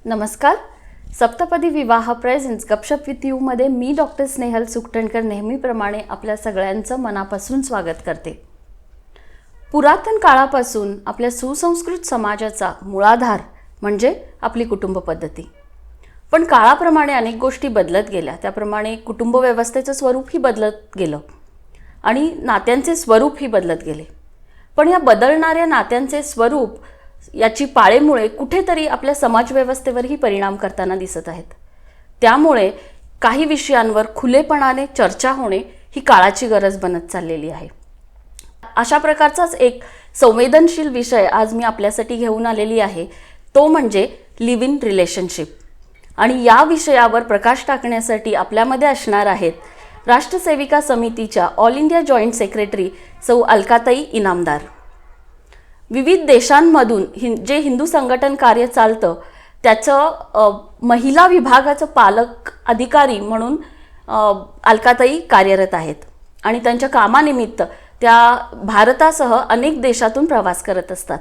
नमस्कार. सप्तपदी विवाह प्रेझेंट्स गपशप विथ यू मध्ये मी डॉक्टर स्नेहल सुकटणकर नेहमीप्रमाणे आपल्या सगळ्यांचं मनापासून स्वागत करते. पुरातन काळापासून आपल्या सुसंस्कृत समाजाचा मूळाधार म्हणजे आपली कुटुंब पद्धती. पण काळाप्रमाणे अनेक गोष्टी बदलत गेल्या, त्याप्रमाणे कुटुंब व्यवस्थेचं स्वरूपही बदलत गेलं आणि नात्यांचे स्वरूपही बदलत गेले. पण या बदलणाऱ्या नात्यांचे स्वरूप याची पाळेमुळे कुठेतरी आपल्या समाजव्यवस्थेवरही परिणाम करताना दिसत आहेत. त्यामुळे काही विषयांवर खुलेपणाने चर्चा होणे ही काळाची गरज बनत चाललेली आहे. अशा प्रकारचाच एक संवेदनशील विषय आज मी आपल्यासाठी घेऊन आलेली आहे, तो म्हणजे लिव्ह इन रिलेशनशिप. आणि या विषयावर प्रकाश टाकण्यासाठी आपल्यामध्ये असणार आहेत राष्ट्रसेविका समितीच्या ऑल इंडिया जॉईंट सेक्रेटरी सौ अलकाताई इनामदार. विविध देशांमधून जे हिंदू संघटन कार्य चालतं त्याचं महिला विभागाचं पालक अधिकारी म्हणून अलकाताई कार्यरत आहेत आणि त्यांच्या कामानिमित्त त्या भारतासह अनेक देशातून प्रवास करत असतात.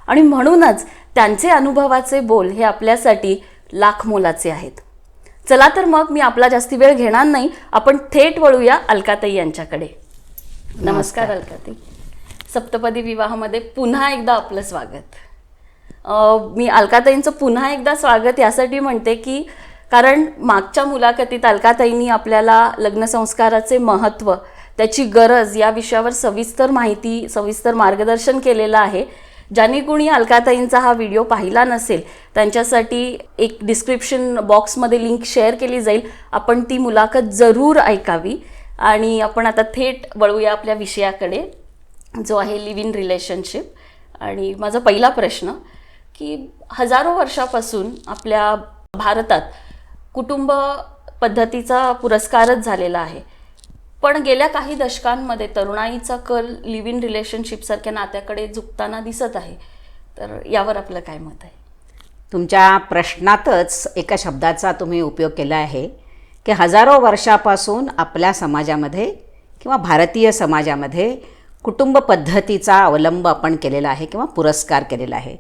आणि म्हणूनच त्यांचे अनुभवाचे बोल हे आपल्यासाठी लाख मोलाचे आहेत. चला तर मग मी आपला जास्ती वेळ घेणार नाही, आपण थेट वळूया अलकाताई यांच्याकडे. नमस्कार अलकाताई. सप्तपदी विवाहामध्ये पुन्हा एकदा आपलं स्वागत. मी अलकाताईंचं पुन्हा एकदा स्वागत यासाठी म्हणते की कारण मागच्या मुलाखतीत अलकाताईंनी आपल्याला लग्नसंस्काराचे महत्त्व, त्याची गरज या विषयावर सविस्तर माहिती, सविस्तर मार्गदर्शन केलेलं आहे. ज्यांनी कोणी अलकाताईंचा हा व्हिडिओ पाहिला नसेल त्यांच्यासाठी एक डिस्क्रिप्शन बॉक्समध्ये लिंक शेअर केली जाईल, आपण ती मुलाखत जरूर ऐकावी. आणि आपण आता थेट वळूया आपल्या विषयाकडे, जो आहे लिव्ह इन रिलेशनशिप. आणि माझा पहिला प्रश्न की हजारो वर्षापासून आपल्या भारतात कुटुंब पद्धतीचा पुरस्कारच झालेला आहे, पण गेल्या काही दशकांमध्ये तरुणाईचा कल लिव्ह इन रिलेशनशिपसारख्या नात्याकडे झुकताना दिसत आहे. तर यावर आपलं काय मत आहे? तुमच्या प्रश्नातच एका शब्दाचा तुम्ही उपयोग केला आहे की हजारो वर्षापासून आपल्या समाजामध्ये किंवा भारतीय समाजामध्ये कुटुंब पद्धतीचा अवलंब आपण केलेला आहे किंवा पुरस्कार केलेला आहे.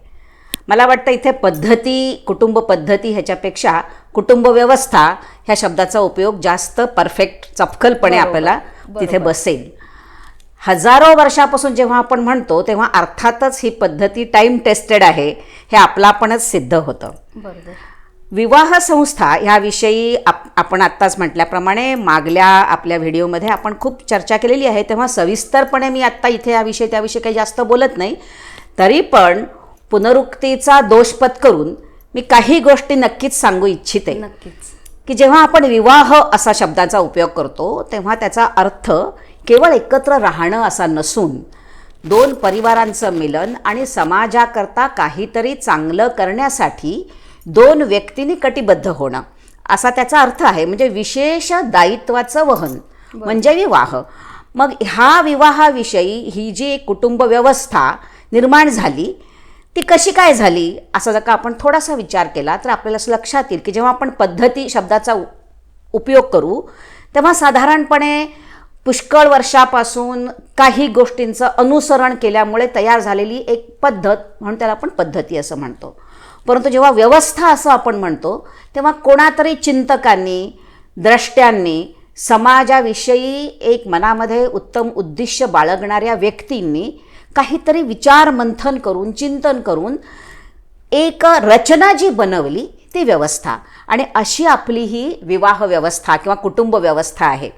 मला वाटतं इथे पद्धती, कुटुंब पद्धती ह्याच्यापेक्षा कुटुंब व्यवस्था ह्या शब्दाचा उपयोग जास्त परफेक्ट, चपखलपणे आपल्याला तिथे बसेल. हजारो वर्षापासून जेव्हा आपण म्हणतो तेव्हा अर्थातच ही पद्धती टाईम टेस्टेड आहे हे आपलापणच सिद्ध होतं. बरोबर. विवाह संस्था ह्याविषयी आपण आत्ताच म्हटल्याप्रमाणे मागल्या आपल्या व्हिडिओमध्ये आपण खूप चर्चा केलेली आहे, तेव्हा सविस्तरपणे मी आत्ता इथे याविषयी त्याविषयी काही जास्त बोलत नाही. तरी पण पुनरुक्तीचा दोष पत्करून मी काही गोष्टी नक्कीच सांगू इच्छिते. नक्कीच. की जेव्हा आपण विवाह असा शब्दाचा उपयोग करतो तेव्हा त्याचा अर्थ केवळ एकत्र राहणं असा नसून दोन परिवारांचं मिलन आणि समाजाकरता काहीतरी चांगलं करण्यासाठी दोन व्यक्तींनी कटिबद्ध होणं असा त्याचा अर्थ आहे. म्हणजे विशेष दायित्वाचं वहन म्हणजे विवाह. मग ह्या विवाहाविषयी ही जी कुटुंब व्यवस्था निर्माण झाली ती कशी काय झाली असा जर का आपण थोडासा विचार केला तर आपल्याला असं लक्षात येईल की जेव्हा आपण पद्धती शब्दाचा उपयोग करू तेव्हा साधारणपणे पुष्कळ वर्षापासून काही गोष्टींचं अनुसरण केल्यामुळे तयार झालेली एक पद्धत म्हणून त्याला आपण पद्धती असं म्हणतो. परंतु जेव्हा व्यवस्था असं आपण म्हणतो तेव्हा कोणातरी चिंतकांनी, द्रष्ट्यांनी, समाजाविषयी एक मनामध्ये उत्तम उद्दिष्ट बाळगणाऱ्या व्यक्तींनी काहीतरी विचार मंथन करून, चिंतन करून एक रचना जी बनवली ती व्यवस्था. आणि अशी आपली ही विवाह व्यवस्था किंवा कुटुंब व्यवस्था आहे.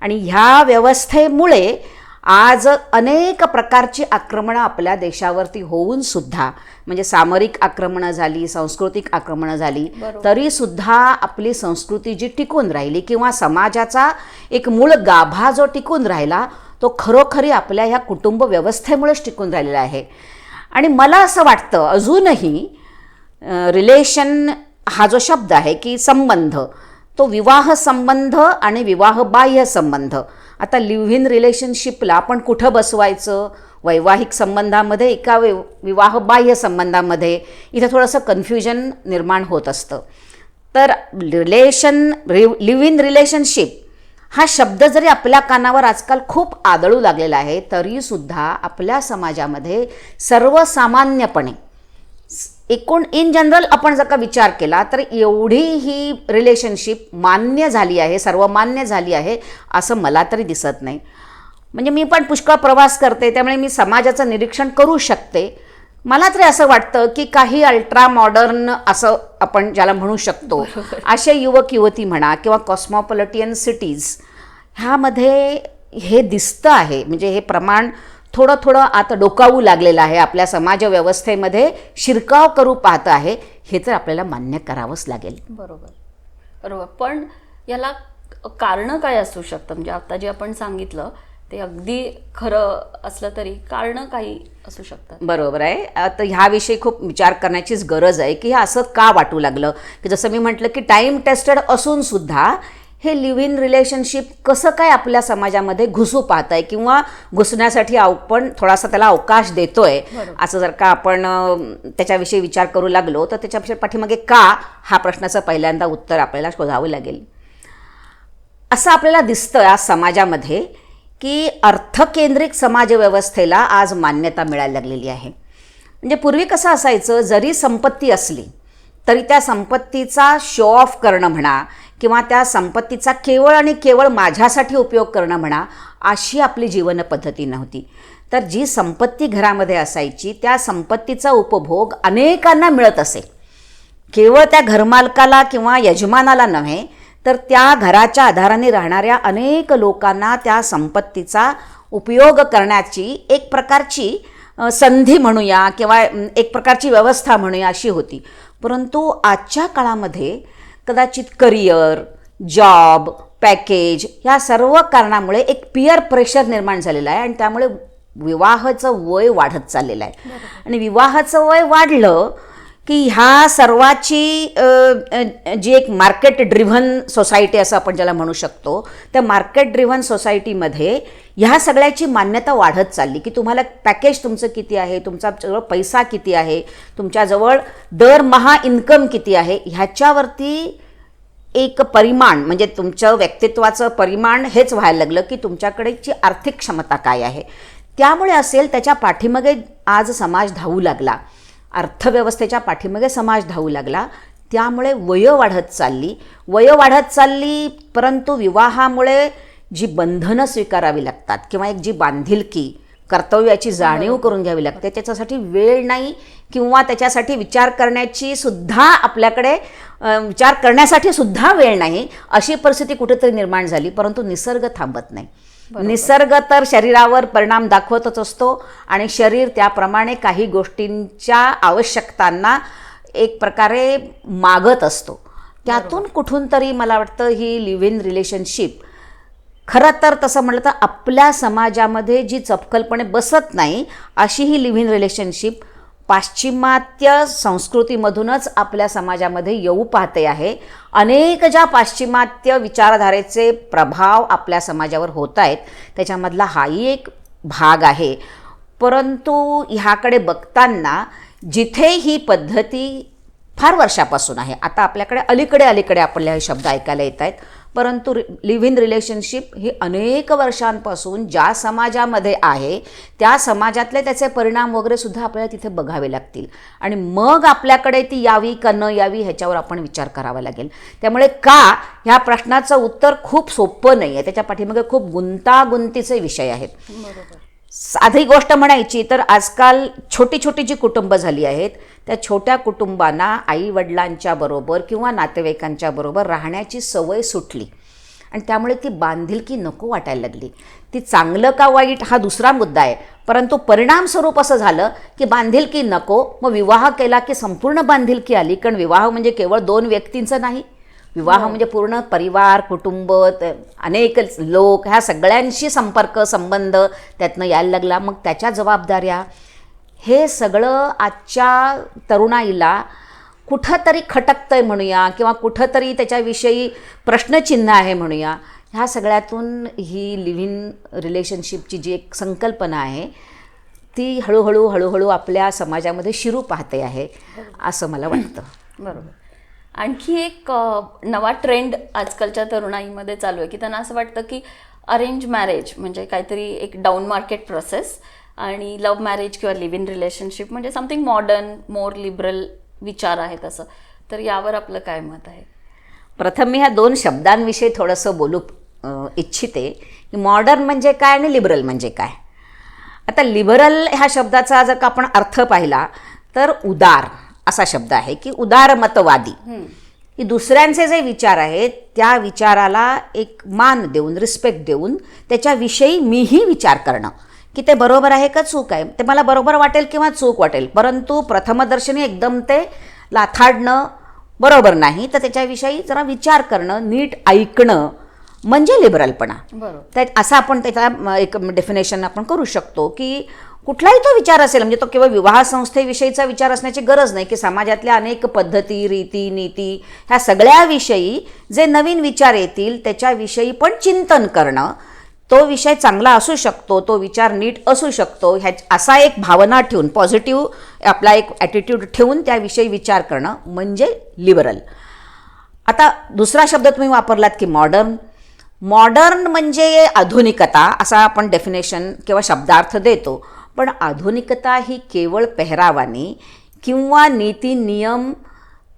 आणि ह्या व्यवस्थेमुळे आज अनेक प्रकारची आक्रमणं आपल्या देशावरती होऊन सुद्धा, म्हणजे सामरिक आक्रमणं झाली, सांस्कृतिक आक्रमणं झाली, तरीसुद्धा आपली संस्कृती जी टिकून राहिली किंवा समाजाचा एक मूळ गाभा जो टिकून राहिला तो खरोखरी आपल्या ह्या कुटुंब व्यवस्थेमुळेच टिकून राहिलेला आहे. आणि मला असं वाटतं अजूनही रिलेशन हा जो शब्द आहे की संबंध, तो विवाह संबंध आणि विवाहबाह्य संबंध. आता लिव्ह इन रिलेशनशिपला आपण कुठं बसवायचं, वैवाहिक संबंधामध्ये एका विवाहबाह्य संबंधामध्ये, इथं थोडंसं कन्फ्युजन निर्माण होत असतं. तर लिव्ह इन रिलेशनशिप हा शब्द जरी आपल्या कानावर आजकाल खूप आदळू लागलेला आहे तरीसुद्धा आपल्या समाजामध्ये सर्वसामान्यपणे इन जनरल आपण जर का विचार केला तर एवढी ही रिलेशनशिप मान्य झाली आहे, सर्वमान्य झाली आहे असं मला तरी दिसत नाही. म्हणजे मी पण पुष्कळ प्रवास करते, त्यामुळे मी समाजाचं निरीक्षण करू शकते. मला तरी असं वाटतं की काही अल्ट्रा मॉडर्न असं आपण ज्याला म्हणू शकतो असे युवक युवती म्हणा किंवा कॉस्मोपॉलिटियन सिटीज ह्यामध्ये हे दिसतं आहे. म्हणजे हे प्रमाण थोडं थोडं आता डोकावू लागलेलं आहे, आपल्या समाज व्यवस्थेमध्ये शिरकाव करू पाहतं आहे. हे तर आपल्याला मान्य करावंच लागेल. बरोबर बरोबर. पण याला कारणं काय असू शकतं? म्हणजे आता जे आपण सांगितलं ते अगदी खरं असलं तरी कारणं काही असू शकतात. बरोबर आहे. आता ह्याविषयी खूप विचार करण्याचीच गरज आहे की हे असं का वाटू लागलं, की जसं मी म्हटलं की टाईम टेस्टेड असून सुद्धा हे लिव्ह इन रिलेशनशिप कसं काय आपल्या समाजामध्ये घुसू पाहत आहे किंवा घुसण्यासाठी आपण थोडासा त्याला अवकाश देतोय, असं जर का आपण त्याच्याविषयी विचार करू लागलो तर त्याच्या पाठीमागे का हा प्रश्नाचं पहिल्यांदा उत्तर आपल्याला शोधावं लागेल. असं आपल्याला दिसतं आज समाजामध्ये की अर्थकेंद्रित समाजव्यवस्थेला आज मान्यता मिळायला लागलेली आहे. म्हणजे पूर्वी कसं असायचं, जरी संपत्ती असली तरी त्या संपत्तीचा शो ऑफ करणं म्हणा किंवा त्या संपत्तीचा केवळ आणि केवळ माझ्यासाठी उपयोग करणं म्हणा, अशी आपली जीवन पद्धती नव्हती. तर जी संपत्ती घरामध्ये असायची त्या संपत्तीचा उपभोग अनेकांना मिळत असे. केवळ त्या घरमालकाला किंवा यजमानाला नव्हे तर त्या घराच्या आधाराने राहणाऱ्या अनेक लोकांना त्या संपत्तीचा उपयोग करण्याची एक प्रकारची संधी म्हणूया किंवा एक प्रकारची व्यवस्था म्हणूया अशी होती. परंतु आजच्या काळामध्ये कदाचित करिअर, जॉब, पॅकेज या सर्व कारणामुळे एक पियर प्रेशर निर्माण झालेलं आहे आणि त्यामुळे विवाहाचं वय वाढत चाललेलं आहे. आणि विवाहाचं वय वाढलं की ह्या सर्वाची जी एक मार्केट ड्रिव्हन सोसायटी असं आपण ज्याला म्हणू शकतो, त्या मार्केट ड्रिव्हन सोसायटीमध्ये ह्या सगळ्याची मान्यता वाढत चालली की तुम्हाला पॅकेज तुमचं किती आहे, तुमच्याजवळ पैसा किती आहे, तुमच्याजवळ दरमहा इन्कम किती आहे, ह्याच्यावरती एक परिमाण म्हणजे तुमचं व्यक्तित्वाचं परिमाण हेच व्हायला लागलं की तुमच्याकडेची आर्थिक क्षमता काय आहे. त्यामुळे असेल त्याच्या पाठीमागे आज समाज धावू लागला, अर्थव्यवस्थेच्या पाठीमागे समाज धावू लागला. त्यामुळे वय वाढत चालली. परंतु विवाहामुळे जी बंधनं स्वीकारावी लागतात किंवा एक जी बांधिलकी कर्तव्याची जाणीव करून घ्यावी लागते, त्याच्यासाठी वेळ नाही किंवा त्याच्यासाठी विचार करण्याची सुद्धा आपल्याकडे विचार करण्यासाठी सुद्धा वेळ नाही, अशी परिस्थिती कुठेतरी निर्माण झाली. परंतु निसर्ग थांबत नाही. निसर्ग तर शरीरावर परिणाम दाखवतच असतो आणि शरीर त्याप्रमाणे काही गोष्टींच्या आवश्यकतांना एक प्रकारे मागत असतो. त्यातून कुठून तरी मला वाटतं ही लिव्ह इन रिलेशनशिप खरं तर तसं म्हटलं तर आपल्या समाजामध्ये जी चपखलपणे बसत नाही अशी ही लिव्ह इन रिलेशनशिप पाश्चिमात्य संस्कृतीमधूनच आपल्या समाजामध्ये येऊ पाहते आहे. अनेक ज्या पाश्चिमात्य विचारधारेचे प्रभाव आपल्या समाजावर होत आहेत त्याच्यामधला हाही एक भाग आहे. परंतु ह्याकडे बघताना जिथे ही पद्धती फार वर्षापासून आहे, आता आपल्याकडे अलीकडे आपल्याला हे शब्द ऐकायला येत आहेत, परंतु लिव्ह इन रिलेशनशिप ही अनेक वर्षांपासून ज्या समाजामध्ये आहे त्या समाजातले त्याचे परिणाम वगैरे सुद्धा आपल्याला तिथे बघावे लागतील आणि मग आपल्याकडे ती यावी का न यावी ह्याच्यावर आपण विचार करावा लागेल. त्यामुळे का ह्या प्रश्नाचं उत्तर खूप सोपं नाही आहे, त्याच्या पाठीमागे खूप गुंतागुंतीचे विषय आहेत. साधी गोष्ट म्हणायची तर आजकाल छोटी छोटी जी कुटुंब झाली आहेत त्या छोट्या कुटुंबांना आई वडिलांच्या बरोबर किंवा नातेवाईकांच्या बरोबर राहण्याची सवय सुटली आणि त्यामुळे ती बांधिलकी नको वाटायला लागली. ती चांगलं का वाईट हा दुसरा मुद्दा आहे, परंतु परिणामस्वरूप असं झालं की बांधिलकी नको, मग विवाह केला की संपूर्ण बांधिलकी आली. कारण विवाह म्हणजे केवळ दोन व्यक्तींचं नाही, विवाह म्हणजे पूर्ण परिवार, कुटुंब, अनेक लोक ह्या सगळ्यांशी संपर्क संबंध त्यातनं यायला लागला. मग त्याच्या जबाबदाऱ्या हे सगळं आजच्या तरुणाईला कुठंतरी खटकतंय म्हणूया किंवा कुठंतरी त्याच्याविषयी प्रश्नचिन्ह आहे म्हणूया. ह्या सगळ्यातून ही लिव्ह इन रिलेशनशिपची जी एक संकल्पना आहे ती हळूहळू आपल्या समाजामध्ये शिरू पाहते आहे असं मला वाटतं. बरोबर. आणखी एक नवा ट्रेंड आजकालच्या तरुणाईमध्ये चालू आहे की त्यांना असं वाटतं की अरेंज मॅरेज म्हणजे काहीतरी एक डाऊन मार्केट प्रोसेस आणि लव्ह मॅरेज किंवा लिव्ह इन रिलेशनशिप म्हणजे समथिंग मॉडर्न, मोर लिबरल विचार आहेत असं. तर यावर आपलं काय मत आहे? प्रथम मी ह्या 2 शब्दांविषयी थोडंसं बोलू इच्छिते की मॉडर्न म्हणजे काय आणि लिबरल म्हणजे काय. आता लिबरल ह्या शब्दाचा जर का आपण अर्थ पाहिला तर उदार असा शब्द आहे की उदारमतवादी, की दुसऱ्यांचे जे विचार आहेत त्या विचाराला एक मान देऊन, रिस्पेक्ट देऊन त्याच्याविषयी मीही विचार करणं की ते बरोबर आहे का चूक आहे. ते मला बरोबर वाटेल किंवा चूक वाटेल, परंतु प्रथमदर्शनी एकदम ते लाथाडणं बरोबर नाही, तर त्याच्याविषयी जरा विचार करणं, नीट ऐकणं म्हणजे लिबरलपणा. बरोबर. तर असं आपण त्याचा एक डेफिनेशन आपण करू शकतो की कुठलाही तो विचार असेल, म्हणजे तो केवळ विवाह संस्थेविषयीचा विचार असण्याची गरज नाही, की समाजातल्या अनेक पद्धती, रीती, नीती ह्या सगळ्याविषयी जे नवीन विचार येतील त्याच्याविषयी पण चिंतन करणं. तो विषय चांगला असू शकतो, तो विचार नीट असू शकतो, असा एक भावना ठेवून, पॉझिटिव्ह आपला एक ॲटिट्यूड ठेवून त्याविषयी विचार करणं म्हणजे लिबरल. आता दुसरा शब्द तुम्ही वापरलात की मॉडर्न. मॉडर्न म्हणजे आधुनिकता असा आपण डेफिनेशन किंवा शब्दार्थ देतो, पण आधुनिकता ही केवळ पेहरावाने किंवा नीती नियम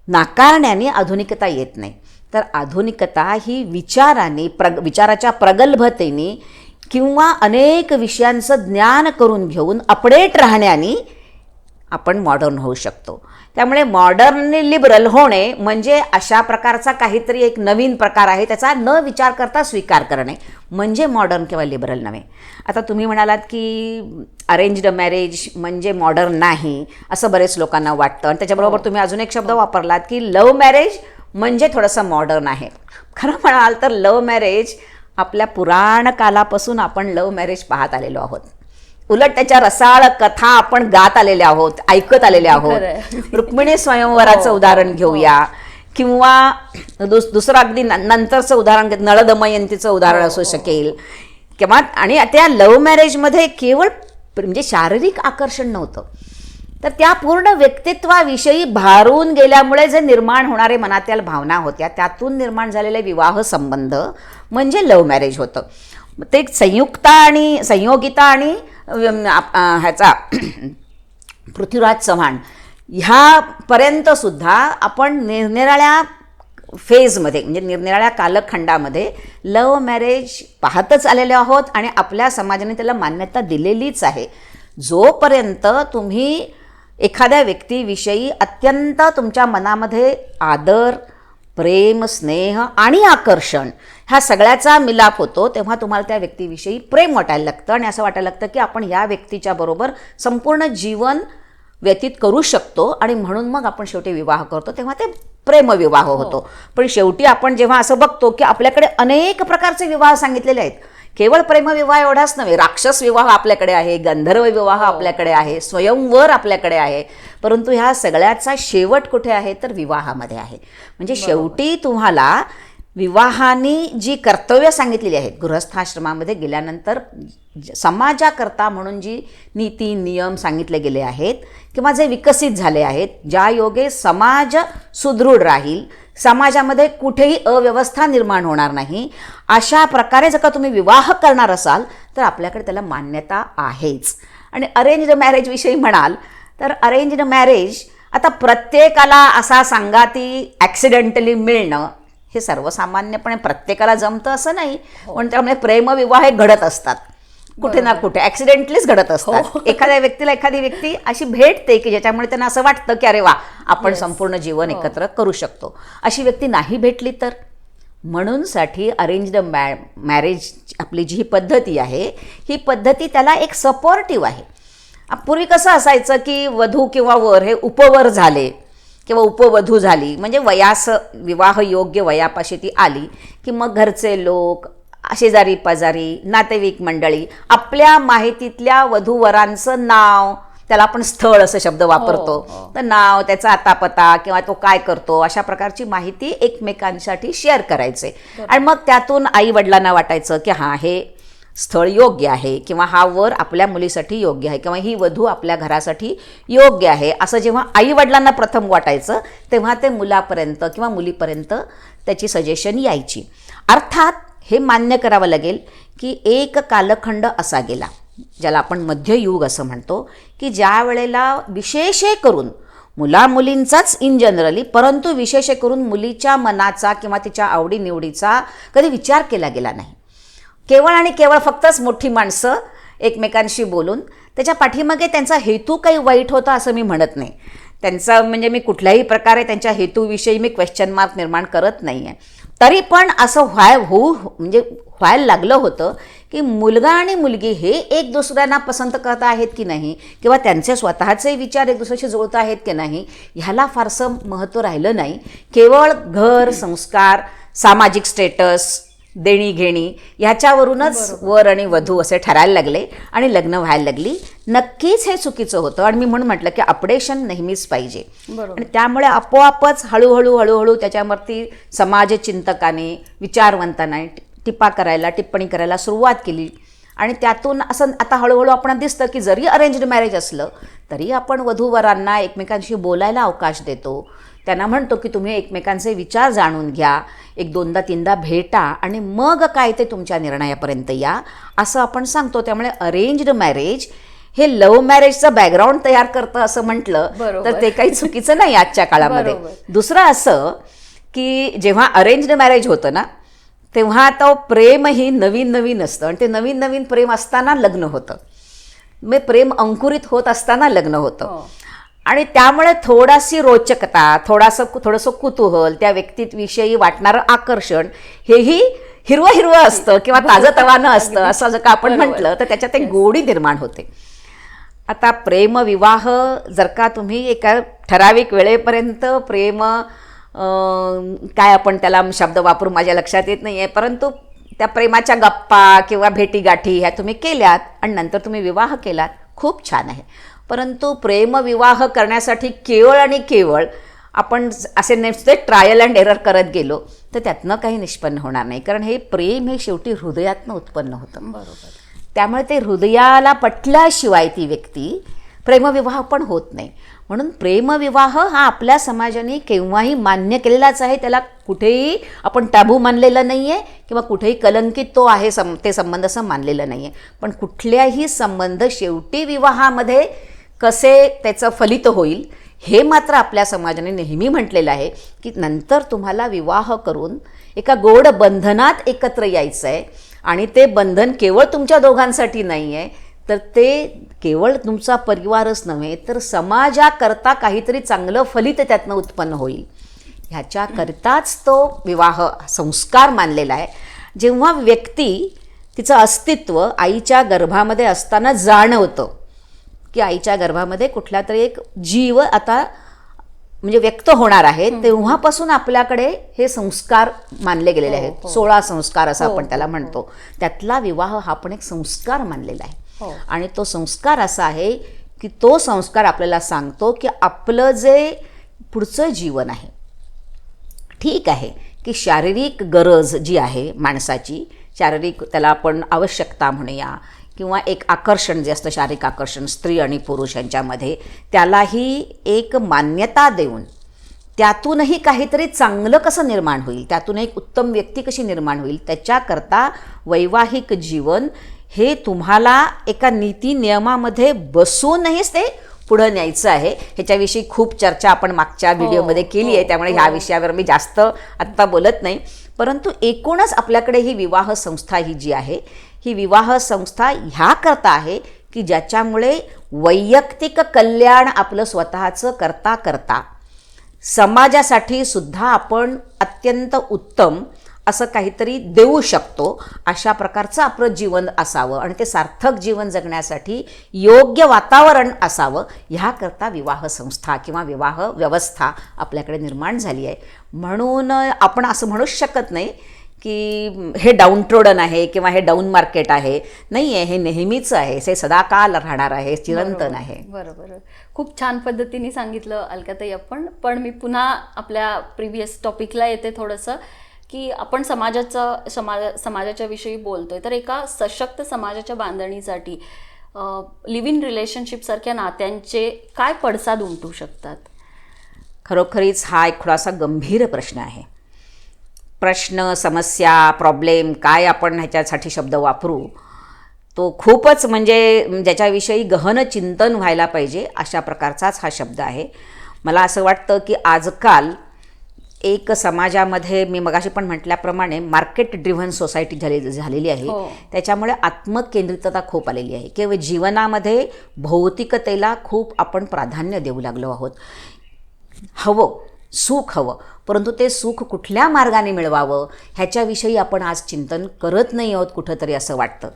नाकारण्याने आधुनिकता येत नाही. तर आधुनिकता ही विचाराने विचाराच्या प्रगल्भतेने किंवा अनेक विषयांचं ज्ञान करून घेऊन अपडेट राहण्याने आपण मॉडर्न होऊ शकतो. त्यामुळे मॉडर्न लिबरल होणे म्हणजे अशा प्रकारचा काहीतरी एक नवीन प्रकार आहे, त्याचा न विचार करता स्वीकार करणे म्हणजे मॉडर्न किंवा लिबरल नव्हे. आता तुम्ही म्हणालात की अरेंज्ड मॅरेज म्हणजे मॉडर्न नाही असं बरेच लोकांना वाटतं, आणि त्याच्याबरोबर तुम्ही अजून एक शब्द वापरलात की लव्ह मॅरेज म्हणजे थोडंसं मॉडर्न आहे. खरं म्हणाल तर लव्ह मॅरेज आपल्या पुराण कालापासून आपण लव्ह मॅरेज पाहत आलेलो आहोत. उलट त्याच्या रसाळ कथा आपण गात आलेले आहोत, ऐकत आलेले आहोत. रुक्मिणी स्वयंवराचं उदाहरण घेऊया किंवा दुसरं अगदी नंतरचं उदाहरण नळ दमयंतीचं उदाहरण असू शकेल. किंवा आणि त्या लव्ह मॅरेजमध्ये केवळ म्हणजे शारीरिक आकर्षण नव्हतं, तर त्या पूर्ण व्यक्तित्वाविषयी भारून गेल्यामुळे जे निर्माण होणारे मनातील भावना होत्या त्यातून निर्माण झालेले विवाह संबंध म्हणजे लव्ह मॅरेज होतं. ते संयोगिता आणि ह्याचा पृथ्वीराज चव्हाण ह्यापर्यंत सुद्धा आपण निरनिराळ्या फेजमध्ये म्हणजे निरनिराळ्या कालखंडामध्ये लव्ह मॅरेज पाहतच आलेले आहोत आणि आपल्या समाजाने त्याला मान्यता दिलेलीच आहे. जोपर्यंत तुम्ही एखाद्या व्यक्तीविषयी अत्यंत तुमच्या मनामध्ये आदर, प्रेम, स्नेह आणि आकर्षण ह्या सगळ्याचा मिलाप होतो, तेव्हा तुम्हाला त्या व्यक्तीविषयी प्रेम वाटायला लागतं आणि असं वाटायला लागतं की आपण या व्यक्तीच्या बरोबर संपूर्ण जीवन व्यतीत करू शकतो, आणि म्हणून मग आपण शेवटी विवाह करतो, तेव्हा ते प्रेमविवाह होतो. पण शेवटी आपण जेव्हा असं बघतो की आपल्याकडे अनेक प्रकारचे विवाह सांगितलेले आहेत, केवळ प्रेमविवाह एवढाच नव्हे, राक्षस विवाह आपल्याकडे आहे, गंधर्व विवाह आपल्याकडे आहे, स्वयंवर आपल्याकडे आहे, परंतु ह्या सगळ्याचा शेवट कुठे आहे तर विवाहामध्ये आहे. म्हणजे शेवटी तुम्हाला विवाहाने जी कर्तव्य सांगितलेली आहेत, गृहस्थाश्रमामध्ये गेल्यानंतर समाजाकरता म्हणून जी नीती नियम सांगितले गेले आहेत किंवा जे विकसित झाले आहेत, ज्या योगे समाज सुदृढ राहील, समाजामध्ये कुठेही अव्यवस्था निर्माण होणार नाही, अशा प्रकारे जर का तुम्ही विवाह करणार असाल तर आपल्याकडे त्याला मान्यता आहेच. आणि अरेंज्ड मॅरेजविषयी म्हणाल तर अरेंज्ड मॅरेज आता प्रत्येकाला असा संगाती ॲक्सिडेंटली मिळणं हे सर्वसामान्यपणे प्रत्येकाला जमतं असं नाही, पण त्यामुळे प्रेमविवाह हे घडत असतात, कुठे ना कुठे ॲक्सिडेंटलीच घडत असतात. एखाद्या व्यक्तीला एखादी व्यक्ती अशी भेटते की ज्याच्यामुळे त्यांना असं वाटतं की अरे वा आपण संपूर्ण जीवन एकत्र करू शकतो. अशी व्यक्ती नाही भेटली तर म्हणूनसाठी अरेंज्ड मॅरेज आपली जी ही पद्धती आहे ही पद्धती त्याला एक सपोर्टिव्ह आहे. पूर्वी कसं असायचं की वधू किंवा वर हे उपवर झाले किंवा उपवधू झाली म्हणजे वयास विवाह योग्य वयापाशी ती आली की मग घरचे लोक, शेजारी पाजारी, नातेवाईक मंडळी आपल्या माहितीतल्या वधूवरांचं नाव, त्याला आपण स्थळ असं शब्द वापरतो, तर नाव, त्याचा आतापता किंवा तो काय करतो अशा प्रकारची माहिती एकमेकांसाठी शेअर करायचे. आणि मग त्यातून आई वडिलांना वाटायचं की हां हे स्थळ योग्य आहे किंवा हा वर आपल्या मुलीसाठी योग्य आहे किंवा ही वधू आपल्या घरासाठी योग्य आहे, असं जेव्हा आई वडिलांना प्रथम वाटायचं तेव्हा ते मुलापर्यंत किंवा मुलीपर्यंत त्याची सजेशन यायची. अर्थात हे मान्य करावं लागेल की एक कालखंड असा गेला ज्याला आपण मध्ययुग असं म्हणतो, की ज्या वेळेला विशेषे करून मुलामुलींचाच इन जनरली, परंतु विशेष करून मुलीच्या मनाचा किंवा तिच्या आवडीनिवडीचा कधी विचार केला गेला नाही. केवळ आणि केवळ फक्तच मोठी माणसं एकमेकांशी बोलून, त्याच्या पाठीमागे त्यांचा हेतू काही वाईट होता असं मी म्हणत नाही. त्यांचा म्हणजे मी कुठल्याही प्रकारे त्यांच्या हेतूविषयी मी क्वेश्चन मार्क निर्माण करत नाही आहे. तरी पण असं व्हायला लागलं होतं की मुलगा आणि मुलगी हे एक दुसऱ्यांना पसंत करत आहेत की नाही, किंवा त्यांचे स्वतःचे विचार एक दुसऱ्याशी जुळत आहेत की नाही, ह्याला फारसं महत्त्व राहिलं नाही. केवळ घर, संस्कार, सामाजिक स्टेटस, देणीघेणी ह्याच्यावरूनच वर आणि वधू असे ठरायला लागले आणि लग्न व्हायला लागली. नक्कीच हे चुकीचं होतं आणि मी म्हणून म्हटलं की अपडेशन नेहमीच पाहिजे. आणि त्यामुळे आपोआपच हळूहळू त्याच्यावरती समाजचिंतकाने, विचारवंतांनी टिप्पणी करायला सुरुवात केली. आणि त्यातून असं आता हळूहळू आपण दिसतं की जरी अरेंज्ड मॅरेज असलं तरी आपण वधूवरांना एकमेकांशी बोलायला अवकाश देतो. त्यांना म्हणतो की तुम्ही एकमेकांचे विचार जाणून घ्या, एक दोनदा तीनदा भेटा आणि मग काय ते तुमच्या निर्णयापर्यंत या, असं आपण सांगतो. त्यामुळे अरेंज्ड मॅरेज हे लव्ह मॅरेजचं बॅकग्राऊंड तयार करतं असं म्हटलं तर ते काही चुकीचं नाही आजच्या काळामध्ये. दुसरं असं की जेव्हा अरेंज्ड मॅरेज होतं ना, तेव्हा आता प्रेमही नवीन असतं आणि ते नवीन प्रेम असताना लग्न होतं. मग प्रेम अंकुरित होत असताना लग्न होतं. आणि त्यामुळे थोडाशी रोचकता, थोडंसं कुतूहल, त्या व्यक्तीविषयी वाटणारं आकर्षण हेही हिरवं असतं किंवा ताजंतवानं असतं. असं जर का आपण म्हटलं तर त्याच्यात एक गोडी निर्माण होते. आता प्रेमविवाह जर का तुम्ही एका ठराविक वेळेपर्यंत प्रेम काय आपण त्याला शब्द वापरून माझ्या लक्षात येत नाही आहे, परंतु त्या प्रेमाच्या गप्पा किंवा भेटीगाठी ह्या तुम्ही केल्यात आणि नंतर तुम्ही विवाह केलात, खूप छान आहे. परंतु प्रेमविवाह करण्यासाठी केवळ आपण असे नुसते ट्रायल अँड एरर करत गेलो तर त्यातनं काही निष्पन्न होणार नाही. कारण हे प्रेम हे शेवटी हृदयातनं उत्पन्न होतं. बरोबर. त्यामुळे ते हृदयाला पटल्याशिवाय ती व्यक्ती प्रेमविवाह पण होत नाही. म्हणून प्रेमविवाह हा आपल्या समाजाने केव्हाही मान्य केलेलाच आहे. त्याला कुठेही आपण टॅबू मानलेलं नाही आहे किंवा कुठेही कलंकित तो आहे ते संबंध असं मानलेलं नाही आहे. पण कुठल्याही संबंध शेवटी विवाहामध्ये कसे त्याचं फलित होईल हे मात्र आपल्या समाजाने नेहमी म्हटलेलं आहे की नंतर तुम्हाला विवाह करून एका गोड बंधनात एकत्र यायचं आहे. आणि ते बंधन केवळ तुमच्या दोघांसाठी नाही आहे, तर ते केवळ तुमचा परिवारच नव्हे तर समाजाकरता काहीतरी चांगलं फलित त्यातनं उत्पन्न होईल, ह्याच्याकरताच तो विवाह संस्कार मानलेला आहे. जेव्हा व्यक्ती तिचं अस्तित्व आईच्या गर्भामध्ये असताना जाणवतं की आईच्या गर्भामध्ये कुठला तरी एक जीव आता म्हणजे व्यक्त होणार आहे, तेव्हापासून आपल्याकडे हे संस्कार मानले गेलेले आहेत. 16 संस्कार असं आपण त्याला म्हणतो. त्यातला विवाह हा पण एक संस्कार मानलेला आहे. आणि तो संस्कार असा आहे की तो संस्कार आपल्याला सांगतो की आपलं जे पुढचं जीवन आहे, ठीक आहे की शारीरिक गरज जी आहे माणसाची, शारीरिक त्याला आपण आवश्यकता म्हणूया किंवा एक आकर्षण जे असतं शारीरिक आकर्षण स्त्री आणि पुरुष यांच्यामध्ये, त्यालाही एक मान्यता देऊन त्यातूनही काहीतरी चांगलं कसं निर्माण होईल, त्यातून एक उत्तम व्यक्ती कशी निर्माण होईल, त्याच्याकरता वैवाहिक जीवन हे तुम्हाला एका नीती नियमामध्ये बसूनहीच ते पुढं न्यायचं आहे. ह्याच्याविषयी खूप चर्चा आपण मागच्या व्हिडिओमध्ये केली आहे, त्यामुळे ह्या विषयावर मी जास्त आत्ता बोलत नाही. परंतु एकूणच आपल्याकडे ही विवाह संस्था ही जी आहे, ही विवाह संस्था ह्याकरता आहे की ज्याच्यामुळे वैयक्तिक कल्याण आपलं स्वतःचं करता समाजासाठी सुद्धा आपण अत्यंत उत्तम असं काहीतरी देऊ शकतो, अशा प्रकारचं आपलं जीवन असावं आणि ते सार्थक जीवन जगण्यासाठी योग्य वातावरण असावं, ह्याकरता विवाह संस्था किंवा विवाह व्यवस्था आपल्याकडे निर्माण झाली आहे. म्हणून आपण असं म्हणूच शकत नाही की हे डाऊन ट्रोडन आहे किंवा हे डाऊन मार्केट आहे. नाही आहे, हे नेहमीच आहे, हे सदाकाल राहणार आहे, चिरंतन आहे. बरोबर. खूप छान पद्धतीने सांगितलं अलकाताई आपण. पण मी पुन्हा आपल्या प्रिव्हियस टॉपिकला येते थोडंसं की आपण समाजाच्या विषयी बोलतोय, तर एका सशक्त समाजाच्या बांधणीसाठी लिव्ह इन रिलेशनशिप सारख्या नात्यांचे काय पडसाद उमटू शकतात? खरोखरीच हा एक थोडासा गंभीर प्रश्न आहे. प्रश्न, समस्या, प्रॉब्लेम काय आपण ह्याच्यासाठी शब्द वापरू, तो खूपच म्हणजे ज्याच्याविषयी गहन चिंतन व्हायला पाहिजे अशा प्रकारचाच हा शब्द आहे. मला असं वाटतं की आजकाल एक समाजामध्ये मी मगाशी पण म्हटल्याप्रमाणे मार्केट ड्रिव्हन सोसायटी झालेली आहे. त्याच्यामुळे आत्मकेंद्रितता खूप आलेली आहे. केवळ जीवनामध्ये भौतिकतेला खूप आपण प्राधान्य देऊ लागलो आहोत. हवं सुख हवं, परंतु ते सुख कुठल्या मार्गाने मिळवावं ह्याच्याविषयी आपण आज चिंतन करत नाही आहोत कुठंतरी असं वाटतं.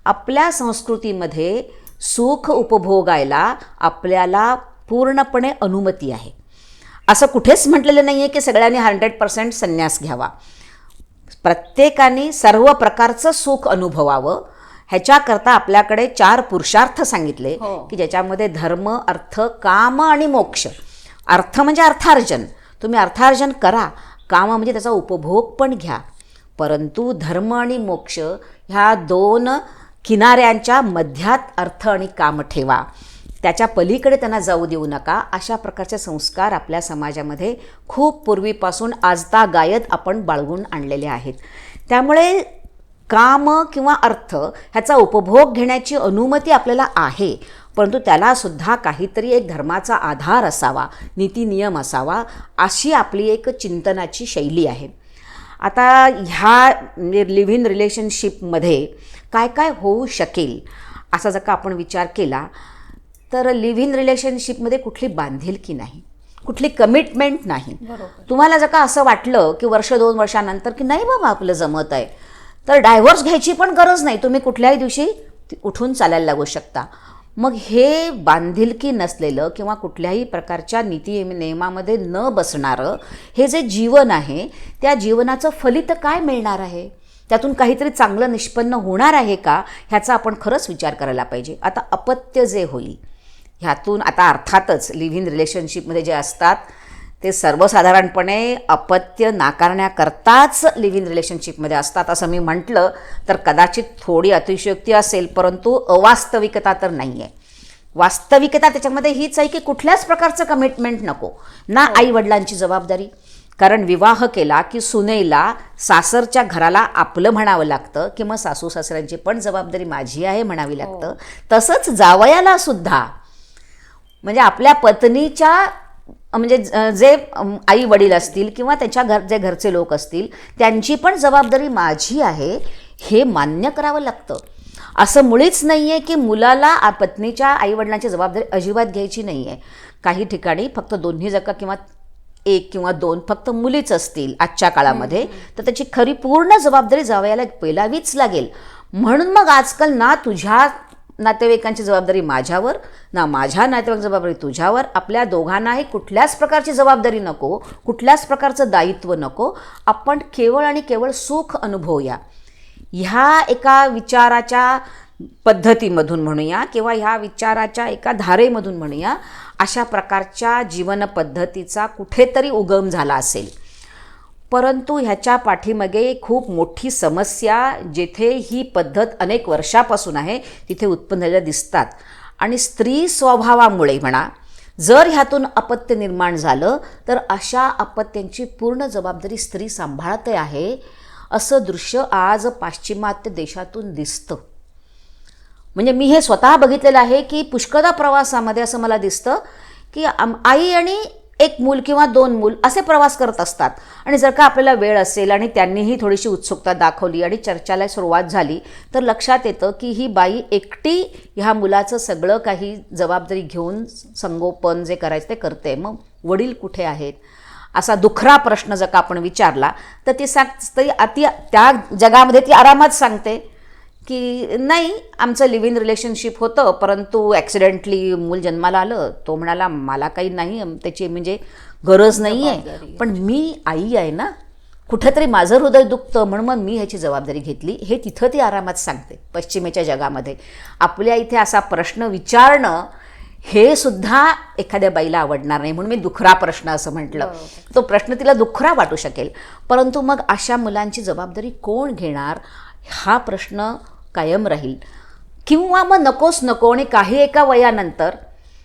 आपल्या संस्कृतीमध्ये सुख उपभोगायला आपल्याला पूर्णपणे अनुमती आहे. असं कुठेच म्हटलेलं नाही आहे की सगळ्यांनी 100% संन्यास घ्यावा. प्रत्येकाने सर्व प्रकारचं सुख अनुभवावं ह्याच्याकरता आपल्याकडे 4 पुरुषार्थ सांगितले की ज्याच्यामध्ये धर्म, अर्थ, काम आणि मोक्ष. अर्थ म्हणजे अर्थार्जन, तुम्ही अर्थार्जन करा. काम म्हणजे त्याचा उपभोग पण घ्या. परंतु धर्म आणि मोक्ष ह्या 2 किनाऱ्यांच्या मध्यात अर्थ आणि काम ठेवा. त्याच्या पलीकडे त्यांना जाऊ देऊ नका. अशा प्रकारचे संस्कार आपल्या समाजामध्ये खूप पूर्वीपासून आजतागायत आपण बाळगून आणलेले आहेत. त्यामुळे काम किंवा अर्थ ह्याचा उपभोग घेण्याची अनुमती आपल्याला आहे, परंतु त्यालासुद्धा काहीतरी एक धर्माचा आधार असावा, नीतिनियम असावा, अशी आपली एक चिंतनाची शैली आहे. आता ह्या लिव्ह इन रिलेशनशिपमध्ये काय काय होऊ शकेल असा जर का आपण विचार केला तर लिव्ह इन रिलेशनशिपमध्ये कुठली बांधिलकी नाही, कुठली कमिटमेंट नाही. तुम्हाला जर का असं वाटलं की 1-2 वर्षानंतर की नाही बाबा आपलं जमत आहे, तर डायव्होर्स घ्यायची पण गरज नाही. तुम्ही कुठल्याही दिवशी उठून चालायला लागू शकता. मग हे बांधिलकी नसलेलं किंवा कुठल्याही प्रकारच्या नीती नियमामध्ये न बसणारं हे जे जीवन आहे, त्या जीवनाचं फलित काय मिळणार आहे, त्यातून काहीतरी चांगलं निष्पन्न होणार आहे का, ह्याचा आपण खरंच विचार करायला पाहिजे. आता अपत्य जे होईल ह्यातून, आता अर्थातच लिव्ह इन रिलेशनशिपमध्ये जे असतात ते सर्वसाधारणपणे अपत्य नाकारण्याकरताच लिव्ह इन रिलेशनशिपमध्ये असतात असं मी म्हटलं तर कदाचित थोडी अतिशयोक्ती असेल, परंतु अवास्तविकता तर नाही आहे. वास्तविकता त्याच्यामध्ये हीच आहे की कुठल्याच प्रकारचं कमिटमेंट नको ना, आईवडिलांची जबाबदारी. कारण विवाह केला की सुनेला सासरच्या घराला आपलं म्हणावं लागतं किंवा सासू सासऱ्यांची पण जबाबदारी माझी आहे म्हणावी लागतं. तसंच जावयाला सुद्धा, म्हणजे आपल्या पत्नीच्या म्हणजे जे आई वडील असतील किंवा त्याच्या जे घरचे लोक असतील त्यांची पण जबाबदारी माझी आहे हे मान्य करावं लागतं. असं मुळीच नाही आहे की मुलाला पत्नीच्या आईवडिलांची जबाबदारी अजिबात घ्यायची नाही आहे. काही ठिकाणी फक्त दोन्ही जर का किंवा 1 किंवा 2 फक्त मुलीच असतील आजच्या काळामध्ये, तर त्याची खरी पूर्ण जबाबदारी जावयाला पेलावीच लागेल. म्हणून मग आजकाल ना तुझ्या नातेवाईकांची जबाबदारी माझ्यावर ना माझ्या नातेवाईकांची जबाबदारी तुझ्यावर, आपल्या दोघांनाही कुठल्याच प्रकारची जबाबदारी नको, कुठल्याच प्रकारचं दायित्व नको. आपण केवळ आणि केवळ सुख अनुभवूया. ह्या एका विचाराच्या पद्धतीमधून म्हणूया किंवा ह्या विचाराच्या एका धारेमधून म्हणूया, अशा प्रकारच्या जीवन पद्धतीचा कुठेतरी उगम झाला असेल. परंतु ह्याच्या पाठीमागे खूप मोठी समस्या, जेथे ही पद्धत अनेक वर्षापासून आहे तिथे उत्पन्न झालेल्या दिसतात. आणि स्त्री स्वभावामुळे म्हणा, जर ह्यातून अपत्य निर्माण झालं तर अशा अपत्यांची पूर्ण जबाबदारी स्त्री सांभाळते आहे असं दृश्य आज पाश्चिमात्य देशातून दिसतं. म्हणजे मी हे स्वतः बघितलेलं आहे की पुष्कळदा प्रवासामध्ये असं मला दिसतं की आई आणि 1 मूल किंवा 2 मूल असे प्रवास करत असतात. आणि जर का आपल्याला वेळ असेल आणि त्यांनीही थोडीशी उत्सुकता दाखवली आणि चर्चेला सुरुवात झाली तर लक्षात येतं की ही बाई एकटी ह्या मुलाचं सगळं काही जबाबदारी घेऊन संगोपन जे करायचं ते करते. मग वडील कुठे आहेत असा दुखरा प्रश्न जर का आपण विचारला तर ती सांगते, त्या जगामध्ये ती आरामात सांगते की नाही आमचं लिव्ह इन रिलेशनशिप होतं, परंतु ॲक्सिडेंटली मूल जन्माला आलं. तो म्हणाला मला काही नाही त्याची म्हणजे गरज नाही आहे, पण मी आई आहे ना, कुठेतरी माझं हृदय दुखतं म्हणून मग मी ह्याची जबाबदारी घेतली. हे तिथं ती आरामात सांगते. पश्चिमेच्या जगामध्ये आपल्या इथे असा प्रश्न विचारणं हे सुद्धा एखाद्या बाईला आवडणार नाही. म्हणून मी दुखरा प्रश्न असं म्हटलं. तो प्रश्न तिला दुखरा वाटू शकेल, परंतु मग अशा मुलांची जबाबदारी कोण घेणार हा प्रश्न कायम राहील. किंवा मग नकोच नको. आणि काही एका वयानंतर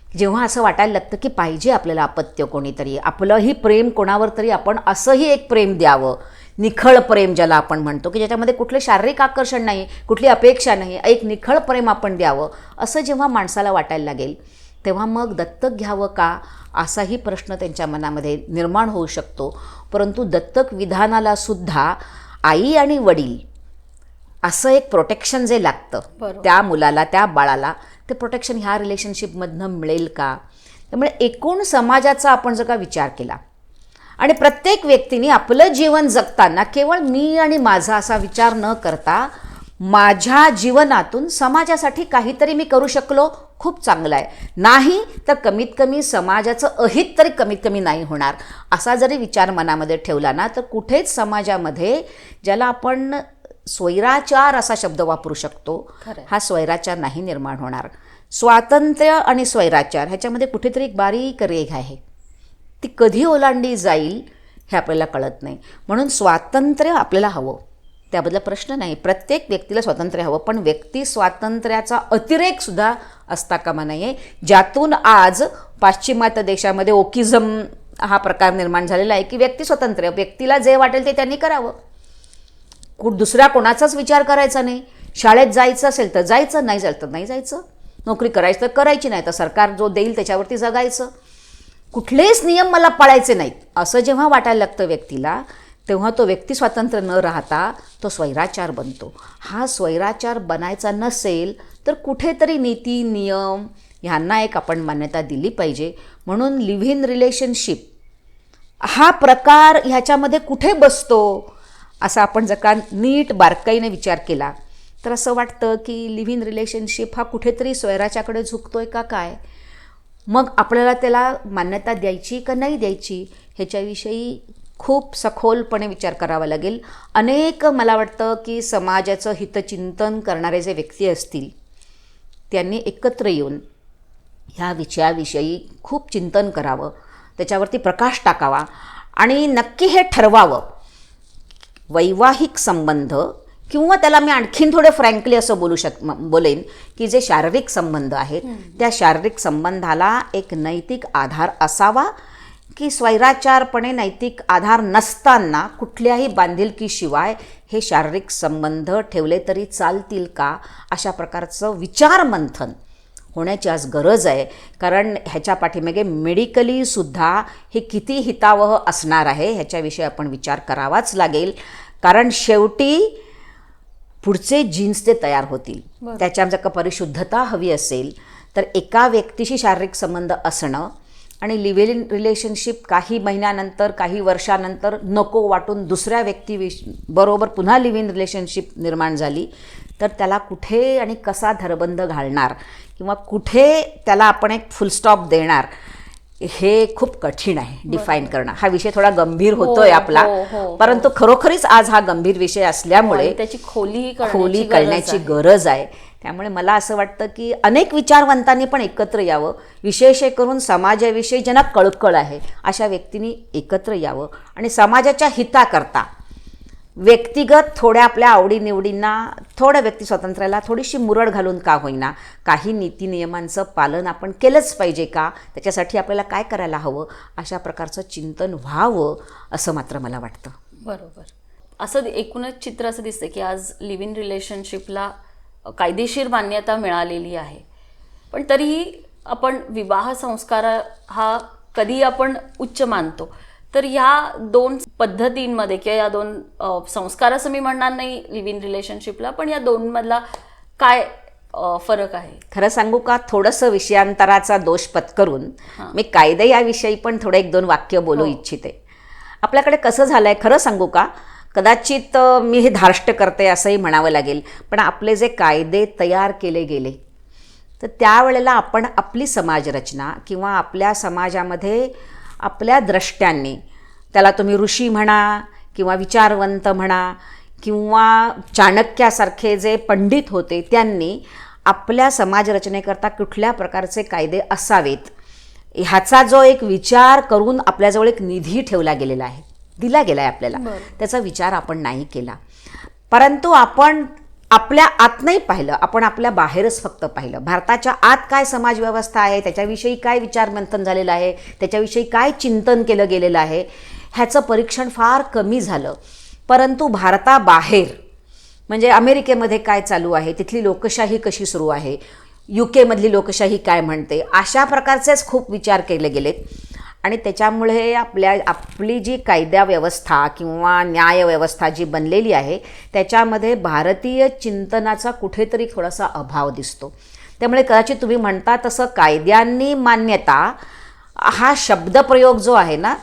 जेव्हा असं वाटायला लागतं की पाहिजे आपल्याला अपत्य कोणीतरी, आपलंही प्रेम कोणावर तरी आपण असंही एक प्रेम द्यावं, निखळ प्रेम ज्याला आपण म्हणतो, की ज्याच्यामध्ये कुठलं शारीरिक आकर्षण नाही, कुठली अपेक्षा नाही, एक निखळ प्रेम आपण द्यावं, असं जेव्हा माणसाला वाटायला लागेल तेव्हा मग दत्तक घ्यावं का असाही प्रश्न त्यांच्या मनामध्ये निर्माण होऊ शकतो. परंतु दत्तक विधानाला सुद्धा आई आणि वडील असं एक प्रोटेक्शन जे लागतं बरोबर. त्या मुलाला, त्या बाळाला, ते प्रोटेक्शन ह्या रिलेशनशिपमधनं मिळेल का. त्यामुळे एकूण समाजाचा आपण जर का विचार केला आणि प्रत्येक व्यक्तीने आपलं जीवन जगताना केवळ मी आणि माझा असा विचार न करता माझ्या जीवनातून समाजासाठी काहीतरी मी करू शकलो, खूप चांगलं आहे, नाही तर कमीत कमी समाजाचं अहित तरी कमीत कमी नाही होणार, असा जरी विचार मनामध्ये ठेवला ना, तर कुठेच समाजामध्ये ज्याला आपण स्वैराचार असा शब्द वापरू शकतो, खरंय. हा स्वैराचार नाही निर्माण होणार. स्वातंत्र्य आणि स्वैराचार ह्याच्यामध्ये कुठेतरी एक बारीक रेघ आहे, ती कधी ओलांडली जाईल हे आपल्याला कळत नाही. म्हणून स्वातंत्र्य आपल्याला हवं, त्याबद्दल प्रश्न नाही, प्रत्येक व्यक्तीला स्वातंत्र्य हवं, पण व्यक्ती स्वातंत्र्याचा अतिरेकसुद्धा असता कामा नये, ज्यातून आज पाश्चिमात्य देशामध्ये ओकिझम हा प्रकार निर्माण झालेला आहे, की व्यक्ती स्वातंत्र्य, व्यक्तीला जे वाटेल ते त्यांनी करावं, दुसऱ्या कोणाचाच विचार करायचा नाही. शाळेत जायचं असेल तर जायचं, नाही जायचं तर नाही जायचं, नोकरी करायची तर करायची, नाही तर सरकार जो देईल त्याच्यावरती जगायचं, कुठलेच नियम मला पाळायचे नाहीत असं जेव्हा वाटायला लागतं व्यक्तीला, तेव्हा तो व्यक्ती स्वातंत्र्य न राहता तो स्वैराचार बनतो. हा स्वैराचार बनायचा नसेल तर कुठेतरी नीती नियम ह्यांना एक आपण मान्यता दिली पाहिजे. म्हणून लिव्ह इन रिलेशनशिप हा प्रकार ह्याच्यामध्ये कुठे बसतो असा आपण जर का नीट बारकाईने विचार केला तर असं वाटतं की लिव्ह इन रिलेशनशिप हा कुठेतरी स्वैराच्याकडे झुकतोय का काय. मग आपल्याला त्याला मान्यता द्यायची का नाही द्यायची ह्याच्याविषयी खूप सखोलपणे विचार करावा लागेल. अनेक मला वाटतं की समाजाचं हितचिंतन करणारे जे व्यक्ती असतील त्यांनी एकत्र येऊन ह्या विषयाविषयी खूप चिंतन करावं, त्याच्यावरती प्रकाश टाकावा आणि नक्की हे ठरवावं वैवाहिक संबंध, किंवा त्याला मी आणखीन थोडं फ्रँकली असं बोलेन की जे शारीरिक संबंध आहेत त्या शारीरिक संबंधाला एक नैतिक आधार असावा, की स्वैराचारपणे नैतिक आधार नसताना कुठल्याही बांधिलकीशिवाय हे शारीरिक संबंध ठेवले तरी चालतील का, अशा प्रकारचं विचारमंथन होण्याची आज गरज आहे. कारण ह्याच्या पाठीमागे मेडिकलीसुद्धा हे किती हितावह असणार आहे ह्याच्याविषयी आपण विचार करावाच लागेल. कारण शेवटी पुढचे जीन्स ते तयार होतील, त्याच्यात जर का परिशुद्धता हवी असेल तर एका व्यक्तीशी शारीरिक संबंध असणं आणि लिव्ह इन रिलेशनशिप काही महिन्यानंतर काही वर्षानंतर नको वाटून दुसऱ्या व्यक्तीबरोबर पुन्हा लिव्ह इन रिलेशनशिप निर्माण झाली तर त्याला कुठे आणि कसा धरबंध घालणार किंवा कुठे त्याला आपण एक फुलस्टॉप देणार हे खूप कठीण आहे डिफाईन करणं. हा विषय थोडा गंभीर होतोय आपला, परंतु खरोखरीच आज हा गंभीर विषय असल्यामुळे त्याची खोली कळण्याची गरज आहे. त्यामुळे मला असं वाटतं की अनेक विचारवंतांनी पण एकत्र यावं, विशेष करून समाजाविषयी ज्यांना कळकळ आहे अशा व्यक्तींनी एकत्र यावं आणि समाजाच्या हिताकरता व्यक्तिगत थोड्या आपल्या आवडीनिवडींना, थोड्या व्यक्ती स्वातंत्र्याला थोडीशी मुरड घालून का होईना काही नीती नियमांचं पालन आपण केलंच पाहिजे का, त्याच्यासाठी आपल्याला काय करायला हवं, अशा प्रकारचं चिंतन व्हावं असं मात्र मला वाटतं. बरोबर. असं एकूणच चित्र असं दिसतं की आज लिव्ह इन रिलेशनशिपला कायदेशीर मान्यता मिळालेली आहे, पण तरीही आपण विवाह संस्कार हा कधी आपण उच्च मानतो. तर ह्या दोन पद्धतींमध्ये किंवा या दोन संस्कार असं मी म्हणणार नाही लिव्ह इन रिलेशनशिपला, पण या दोन मधला काय फरक आहे? खरं सांगू का, थोडंसं विषयांतराचा दोष पत्करून मी कायदे याविषयी पण थोडं एक दोन वाक्य बोलू इच्छिते. आपल्याकडे कसं झालंय खरं सांगू का, कदाचित मी हे धार्ष्ट करते असंही म्हणावं लागेल, पण आपले जे कायदे तयार केले गेले तर त्यावेळेला आपण आपली समाजरचना किंवा आपल्या समाजामध्ये आपल्या द्रष्ट्यांनी, त्याला तुम्ही ऋषी म्हणा किंवा विचारवंत म्हणा किंवा चाणक्यासारखे जे पंडित होते, त्यांनी आपल्या समाजरचनेकरता कुठल्या प्रकारचे कायदे असावेत ह्याचा जो एक विचार करून आपल्याजवळ एक निधी ठेवला गेलेला आहे, दिला गेला आहे आपल्याला, त्याचा विचार आपण नाही केला. परंतु आपण आपल्या आत नाही पाहिलं, आपण आपल्या बाहेरच फक्त पाहिलं. भारताच्या आत काय समाजव्यवस्था आहे, त्याच्याविषयी काय विचारमंथन झालेलं आहे, त्याच्याविषयी काय चिंतन केलं गेलेलं आहे, ह्याचं परीक्षण फार कमी झालं. परंतु भारताबाहेर म्हणजे अमेरिकेमध्ये काय चालू आहे, तिथली लोकशाही कशी सुरू आहे, UK मधली लोकशाही काय म्हणते, अशा प्रकारचेच खूप विचार केले गेलेत. आणि त्याच्यामुळे आपली जी कायदा व्यवस्था किंवा न्यायव्यवस्था जी बनलेली आहे त्याच्यामध्ये भारतीय चिंतनाचा कुठेतरी थोडासा अभाव दिसतो. त्यामुळे कदाचित तुम्ही म्हणता तसं कायद्यांनी मान्यता हा शब्दप्रयोग जो आहे ना,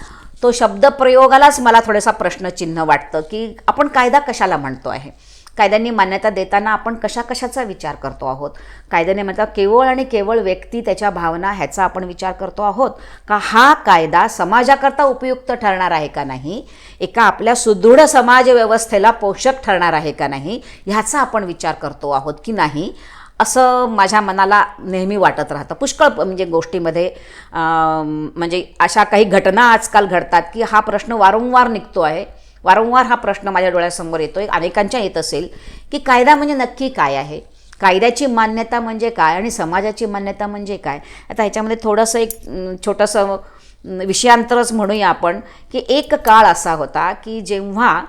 तो शब्दप्रयोगालाच मला थोडासा प्रश्नचिन्ह वाटतं की आपण कायदा कशाला म्हणतो आहे. कायद्यांनी मान्यता देताना आपण कशाचा विचार करतो आहोत. कायद्याने म्हणतात केवळ आणि केवळ व्यक्ती, त्याच्या भावना ह्याचा आपण विचार करतो आहोत का हा कायदा समाजाकरता उपयुक्त ठरणार आहे का नाही, एका आपल्या सुदृढ समाज व्यवस्थेला पोषक ठरणार आहे का नाही, ह्याचा आपण विचार करतो आहोत की नाही, असं माझ्या मनाला नेहमी वाटत राहतं. पुष्कळ म्हणजे गोष्टीमध्ये म्हणजे अशा काही घटना आजकाल घडतात की हा प्रश्न वारंवार निघतो आहे. वारंवार हा प्रश्न माझ्या डोळ्यासमोर येतोय, अनेकांच्या येत असेल की कायदा म्हणजे नक्की काय आहे, कायद्याची मान्यता म्हणजे काय आणि समाजाची मान्यता म्हणजे काय. आता ह्याच्यामध्ये थोडंसं एक छोटंसं विषयांतरच म्हणूया आपण की एक काळ असा होता की जेव्हा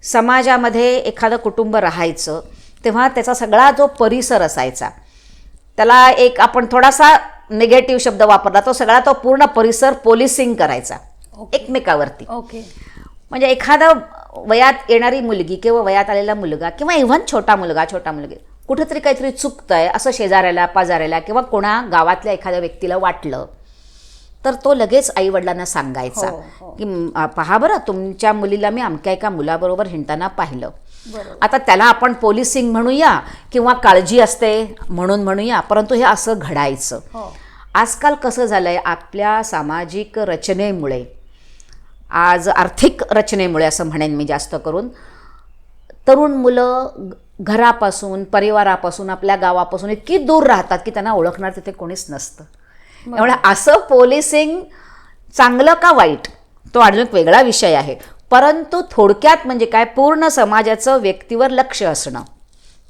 समाजामध्ये एखादं कुटुंब राहायचं तेव्हा त्याचा सगळा जो परिसर असायचा त्याला एक आपण थोडासा निगेटिव्ह शब्द वापरला, तो सगळा तो पूर्ण परिसर पोलिसिंग करायचा एकमेकावरती. ओके. म्हणजे एखादा वयात येणारी मुलगी किंवा वयात आलेला मुलगा किंवा इव्हन छोटा मुलगी कुठेतरी काहीतरी चुकतंय असं शेजाऱ्याला पाजाऱ्याला किंवा कोणा गावातल्या एखाद्या व्यक्तीला वाटलं तर तो लगेच आईवडिलांना सांगायचा की पहा बरं, तुमच्या मुलीला मी अमक्या एका मुलाबरोबर हिंडताना पाहिलं. आता त्याला आपण पोलिसिंग म्हणूया किंवा काळजी असते म्हणून म्हणूया, परंतु हे असं घडायचं. आजकाल कसं झालंय, आपल्या सामाजिक रचनेमुळे, आज आर्थिक रचनेमुळे असं म्हणेन मी जास्त करून, तरुण मुलं घरापासून, परिवारापासून, आपल्या गावापासून इतकी दूर राहतात की त्यांना ओळखणार तिथे कोणीच नसतं. त्यामुळे असं पोलिसिंग चांगलं का वाईट तो अजून एक वेगळा विषय आहे. परंतु थोडक्यात म्हणजे काय, पूर्ण समाजाचं व्यक्तीवर लक्ष असणं,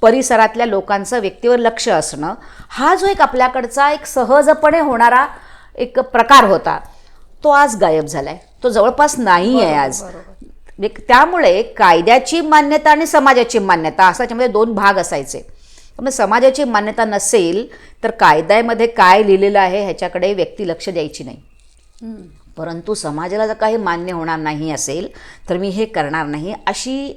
परिसरातल्या लोकांचं व्यक्तीवर लक्ष असणं, हा जो एक आपल्याकडचा एक सहजपणे होणारा एक प्रकार होता तो आज गायब झालाय, तो जवळपास नाही आहे आज. त्यामुळे कायद्याची मान्यता आणि समाजाची मान्यता असा त्याच्यामध्ये दोन भाग असायचे. त्यामुळे समाजाची मान्यता नसेल तर कायद्यामध्ये काय लिहिलेलं आहे ह्याच्याकडे व्यक्ती लक्ष द्यायची नाही. परंतु समाजाला जर काही मान्य होणार नाही असेल तर मी हे करणार नाही, अशी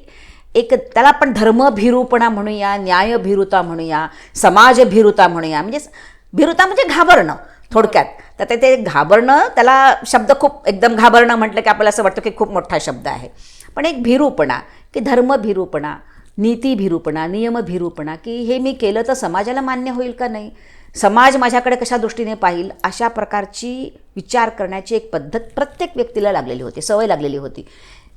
एक त्याला आपण धर्मभीरूपणा म्हणूया, न्यायभीरुता म्हणूया, समाजभीरुता म्हणूया. म्हणजे भीरुता म्हणजे घाबरणं थोडक्यात. तर ते घाबरणं, त्याला शब्द खूप एकदम घाबरणं म्हटलं की आपल्याला असं वाटतं की खूप मोठा शब्द आहे, पण एक भीरूपणा की धर्मभीरूपणा, नीतीभीरूपणा, नियमभीरूपणा की हे मी केलं तर समाजाला मान्य होईल का नाही, समाज माझ्याकडे कशा दृष्टीने पाहिल, अशा प्रकारची विचार करण्याची एक पद्धत प्रत्येक व्यक्तीला लागलेली होती, सवय लागलेली होती.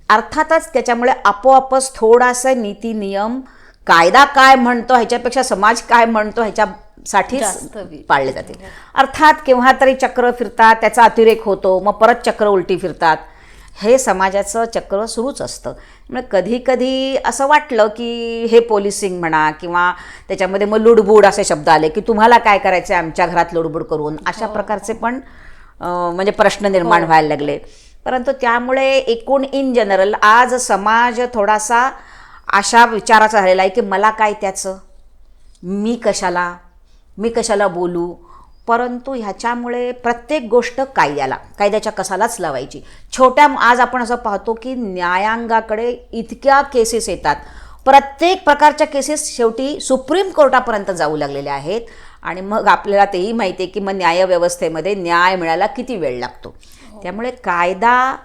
अर्थातच त्याच्यामुळे आपोआपच थोडासा नीती नियम, कायदा काय म्हणतो ह्याच्यापेक्षा समाज काय म्हणतो ह्याच्यासाठीच पाळले जाते. अर्थात केव्हा तरी चक्र फिरतात, त्याचा अतिरेक होतो, मग परत चक्र उलटी फिरतात, हे समाजाचं चक्र सुरूच असतं. म्हणजे कधी कधी असं वाटलं की हे पोलिसिंग म्हणा किंवा त्याच्यामध्ये मग लुडबुड असे शब्द आले की तुम्हाला काय करायचं आहे आमच्या घरात लुडबुड करून, अशा प्रकारचे पण म्हणजे प्रश्न निर्माण व्हायला लागले. परंतु त्यामुळे एकूण इन जनरल आज समाज थोडासा अशा विचाराचा झालेला आहे की मला काय त्याचं, मी कशाला बोलू. परंतु ह्याच्यामुळे प्रत्येक गोष्ट कायद्याच्या कसालाच लावायची. आज आपण असं पाहतो की न्यायांगाकडे इतक्या केसेस येतात, प्रत्येक प्रकारच्या केसेस शेवटी सुप्रीम कोर्टापर्यंत जाऊ लागलेल्या आहेत. आणि मग आपल्याला तेही माहिती आहे की मग न्यायव्यवस्थेमध्ये न्याय मिळायला किती वेळ लागतो. त्यामुळे कायदा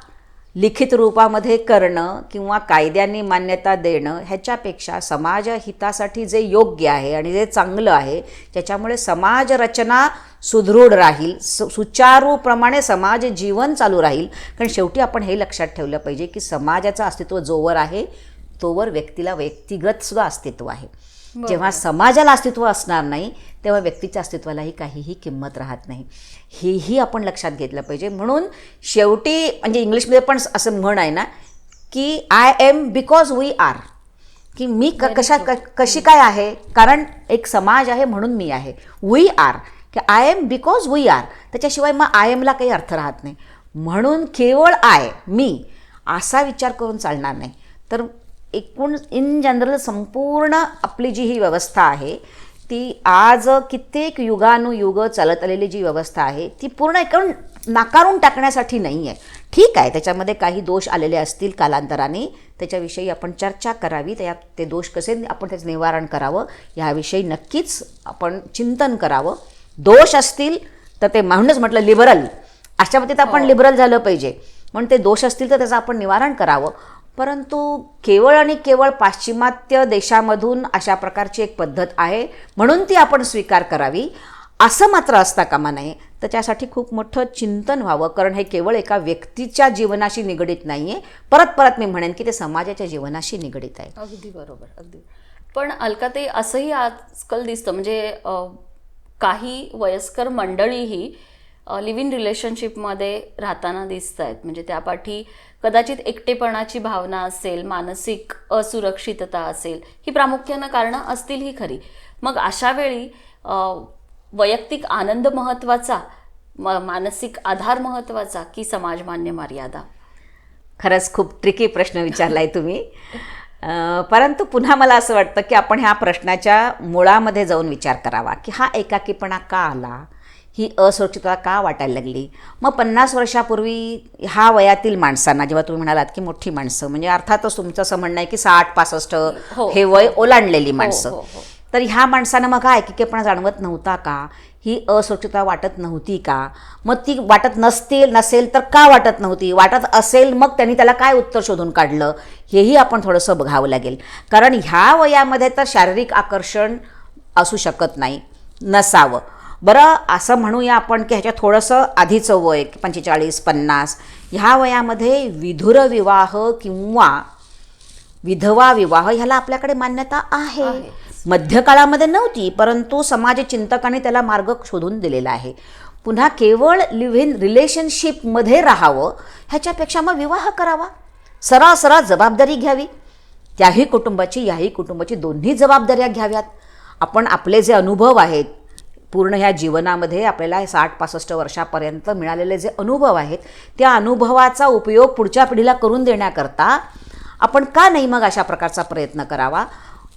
लिखित रूपामध्ये करणं किंवा कायद्यांनी मान्यता देणं ह्याच्यापेक्षा समाज हितासाठी जे योग्य आहे आणि जे चांगलं आहे त्याच्यामुळे समाज रचना सुदृढ राहील, सुचारूप्रमाणे समाज जीवन चालू राहील. कारण शेवटी आपण हे लक्षात ठेवलं पाहिजे की समाजाचं अस्तित्व जोवर आहे तोवर व्यक्तीला व्यक्तिगत सुद्धा अस्तित्व आहे. जेव्हा समाजाला अस्तित्व असणार नाही तेव्हा व्यक्तीच्या अस्तित्वालाही काहीही किंमत राहत नाही, हेही आपण लक्षात घेतलं पाहिजे. म्हणून शेवटी म्हणजे इंग्लिशमध्ये पण असं म्हण आहे ना की I am because we are, की मी कशी काय आहे, कारण एक समाज आहे म्हणून मी आहे. वी आर की I am because we are, त्याच्याशिवाय मग आय एमला काही अर्थ राहत नाही. एकूण इन जनरल संपूर्ण आपली जी ही व्यवस्था आहे ती आज कित्येक युगानुयुग चालत आलेली जी व्यवस्था आहे ती पूर्ण एकदम नाकारून टाकण्यासाठी नाही आहे. ठीक आहे, त्याच्यामध्ये काही दोष आलेले असतील कालांतराने, त्याच्याविषयी आपण चर्चा करावी, ते दोष कसे आपण त्याचं निवारण करावं याविषयी नक्कीच आपण चिंतन करावं. दोष असतील तर ते म्हणूनच म्हटलं लिबरल, अशा बाबतीत आपण लिबरल झालं पाहिजे. म्हणून ते दोष असतील तर त्याचं आपण निवारण करावं. परंतु केवळ आणि केवळ पाश्चिमात्य देशामधून अशा प्रकारची एक पद्धत आहे म्हणून ती आपण स्वीकार करावी असं मात्र असता कामा नये. तर त्यासाठी खूप मोठं चिंतन व्हावं, कारण हे केवळ एका व्यक्तीच्या जीवनाशी निगडीत नाही आहे, परत मी म्हणेन की ते समाजाच्या जीवनाशी निगडीत आहे. अगदी बरोबर, अगदी. पण अलकाताई, असंही आजकाल दिसतं, म्हणजे काही वयस्कर मंडळीही लिव्ह इन रिलेशनशिपमध्ये राहताना दिसत आहेत. म्हणजे त्यापाठी कदाचित एकटेपणाची भावना असेल, मानसिक असुरक्षितता असेल, ही प्रामुख्यानं कारणं असतील ही खरी. मग अशा वेळी वैयक्तिक आनंद महत्त्वाचा, मानसिक आधार महत्त्वाचा की समाजमान्य मर्यादा? खरंच खूप ट्रिकी प्रश्न विचारलाय तुम्ही. परंतु पुन्हा मला असं वाटतं की आपण ह्या प्रश्नाच्या मुळामध्ये जाऊन विचार करावा की हा एकाकीपणा का आला, ही असुरक्षितता का वाटायला लागली. मग 50 वर्षापूर्वी ह्या वयातील माणसांना, जेव्हा तुम्ही म्हणालात की मोठी माणसं, म्हणजे अर्थातच तुमचं असं म्हणणं आहे की 60-65 हे वय ओलांडलेली माणसं, तर ह्या माणसांना मग हा एकाकीपणा जाणवत नव्हता का, ही असुरक्षितता वाटत नव्हती का? मग ती वाटत नसेल तर का वाटत नव्हती, वाटत असेल मग त्यांनी त्याला काय उत्तर शोधून काढलं, हेही आपण थोडंसं बघावं लागेल. कारण ह्या वयामध्ये तर शारीरिक आकर्षण असू शकत नाही, नसावं. बरं, असं म्हणूया आपण की ह्याच्या थोडंसं आधीचं वय 45-50 ह्या वयामध्ये विधुर विवाह किंवा विधवा विवाह ह्याला आपल्याकडे मान्यता आहे. मध्यकाळामध्ये नव्हती, परंतु समाजचिंतकांनी त्याला मार्ग शोधून दिलेला आहे. पुन्हा केवळ लिव्ह इन रिलेशनशिपमध्ये राहावं ह्याच्यापेक्षा मग विवाह करावा, सरळ जबाबदारी घ्यावी, त्याही कुटुंबाची याही कुटुंबाची दोन्ही जबाबदाऱ्या घ्याव्यात. आपण आपले जे अनुभव आहेत पूर्ण ह्या जीवनामध्ये आपल्याला 60-65 वर्षापर्यंत मिळालेले जे अनुभव आहेत त्या अनुभवाचा उपयोग पुढच्या पिढीला करून देण्याकरता आपण का नाही मग अशा प्रकारचा प्रयत्न करावा.